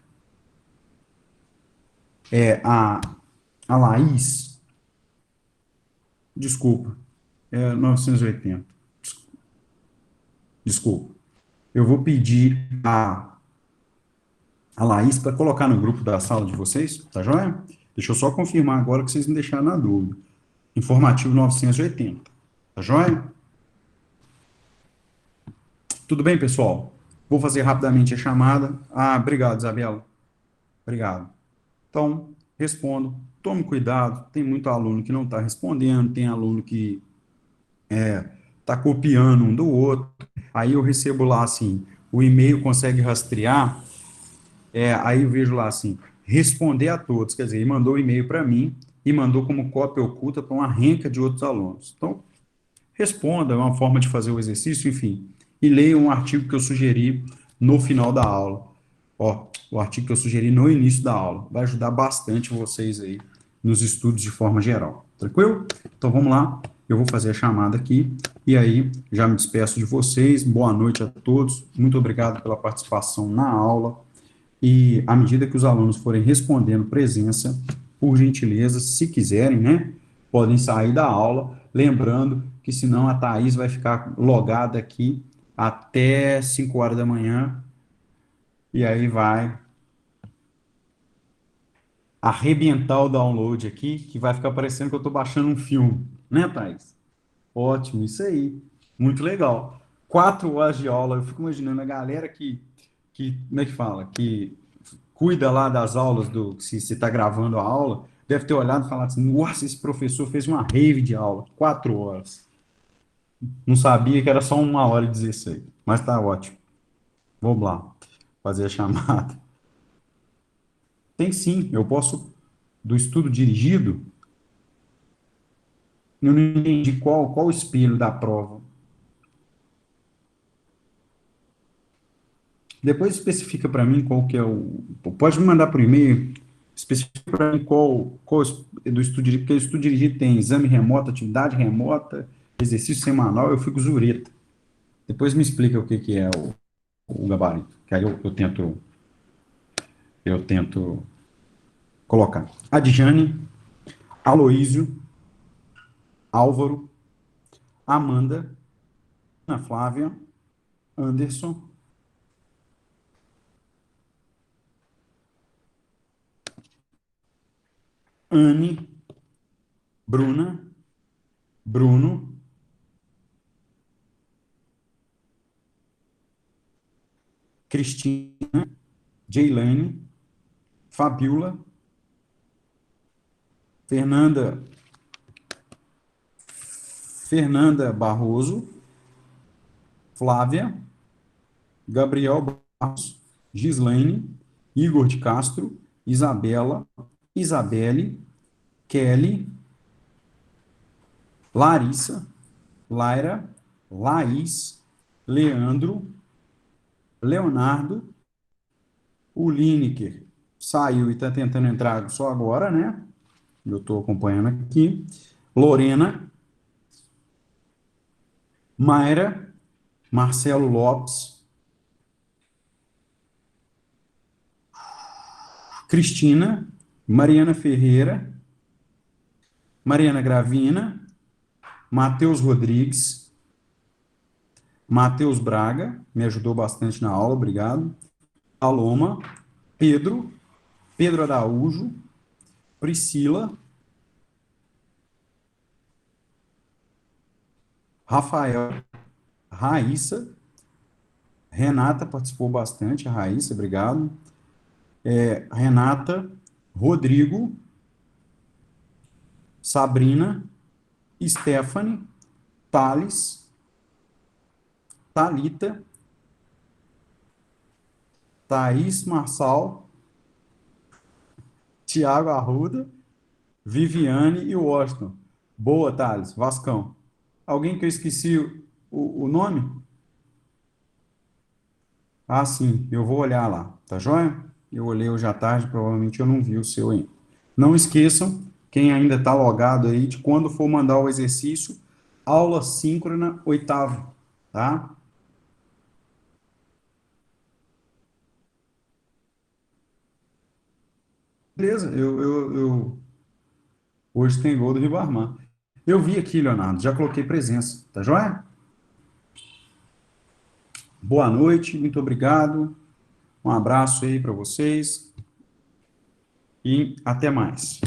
a Laís. Desculpa. 980. Desculpa. Eu vou pedir a Laís para colocar no grupo da sala de vocês, tá joia? Deixa eu só confirmar agora que vocês me deixaram na dúvida. Informativo 980. Tá joia? Tudo bem, pessoal? Vou fazer rapidamente a chamada. Ah, obrigado, Isabela. Obrigado. Então, respondo. Tome cuidado. Tem muito aluno que não está respondendo, tem aluno que está copiando um do outro. Aí eu recebo lá assim, o e-mail consegue rastrear. Aí eu vejo lá assim, responder a todos. Quer dizer, ele mandou o e-mail para mim e mandou como cópia oculta para uma renca de outros alunos. Então, responda, é uma forma de fazer o exercício, enfim. E leia um artigo que eu sugeri no final da aula. Ó, o artigo que eu sugeri no início da aula. Vai ajudar bastante vocês aí nos estudos de forma geral. Tranquilo? Então vamos lá. Eu vou fazer a chamada aqui. E aí, já me despeço de vocês. Boa noite a todos. Muito obrigado pela participação na aula. E à medida que os alunos forem respondendo presença, por gentileza, se quiserem, né, podem sair da aula, lembrando que senão a Thaís vai ficar logada aqui até 5 horas da manhã, e aí vai arrebentar o download aqui, que vai ficar parecendo que eu estou baixando um filme, né, Thaís? Ótimo, isso aí. Muito legal. 4 horas de aula, eu fico imaginando a galera como é que fala? Que cuida lá das aulas, se você está gravando a aula, deve ter olhado e falado assim, nossa, esse professor fez uma rave de aula, 4 horas. Não sabia que era só 1 hora e 16, mas tá ótimo. Vamos lá, fazer a chamada. Tem sim, eu posso, do estudo dirigido, eu não entendi qual o espelho da prova. Depois especifica para mim qual que é o. Pode me mandar por e-mail, especifica para mim qual do estudo dirigido, porque o estudo dirigido tem exame remoto, atividade remota, exercício semanal, eu fico zureta. Depois me explica o que, que é o gabarito, que aí eu tento colocar. Adjane, Aloísio, Álvaro, Amanda, Ana Flávia, Anderson, Anne, Bruna, Bruno, Cristina, Jailane, Fabiola, Fernanda, Fernanda Barroso, Flávia, Gabriel Barros, Gislaine, Igor de Castro, Isabela, Isabelle, Kelly, Larissa, Laira, Laís, Leandro, Leonardo, o Lineker saiu e está tentando entrar só agora, né? Eu estou acompanhando aqui. Lorena, Mayra, Marcelo Lopes, Cristina, Mariana Ferreira, Mariana Gravina, Matheus Rodrigues, Matheus Braga, me ajudou bastante na aula, obrigado. Paloma, Pedro, Pedro Araújo, Priscila, Rafael, Raíssa, Renata participou bastante, a Raíssa, obrigado. Renata, Rodrigo, Sabrina, Stephanie, Thales, Talita, Thaís Marçal, Tiago Arruda, Viviane e Washington. Boa, Thales. Vascão. Alguém que eu esqueci o nome? Ah, sim, eu vou olhar lá, tá joia? Eu olhei hoje à tarde, provavelmente eu não vi o seu ainda. Não esqueçam, quem ainda está logado aí, de quando for mandar o exercício, aula síncrona oitavo, tá? Beleza, hoje tem gol do Ribamar. Eu vi aqui, Leonardo, já coloquei presença, tá joia? Boa noite, muito obrigado. Um abraço aí para vocês e até mais.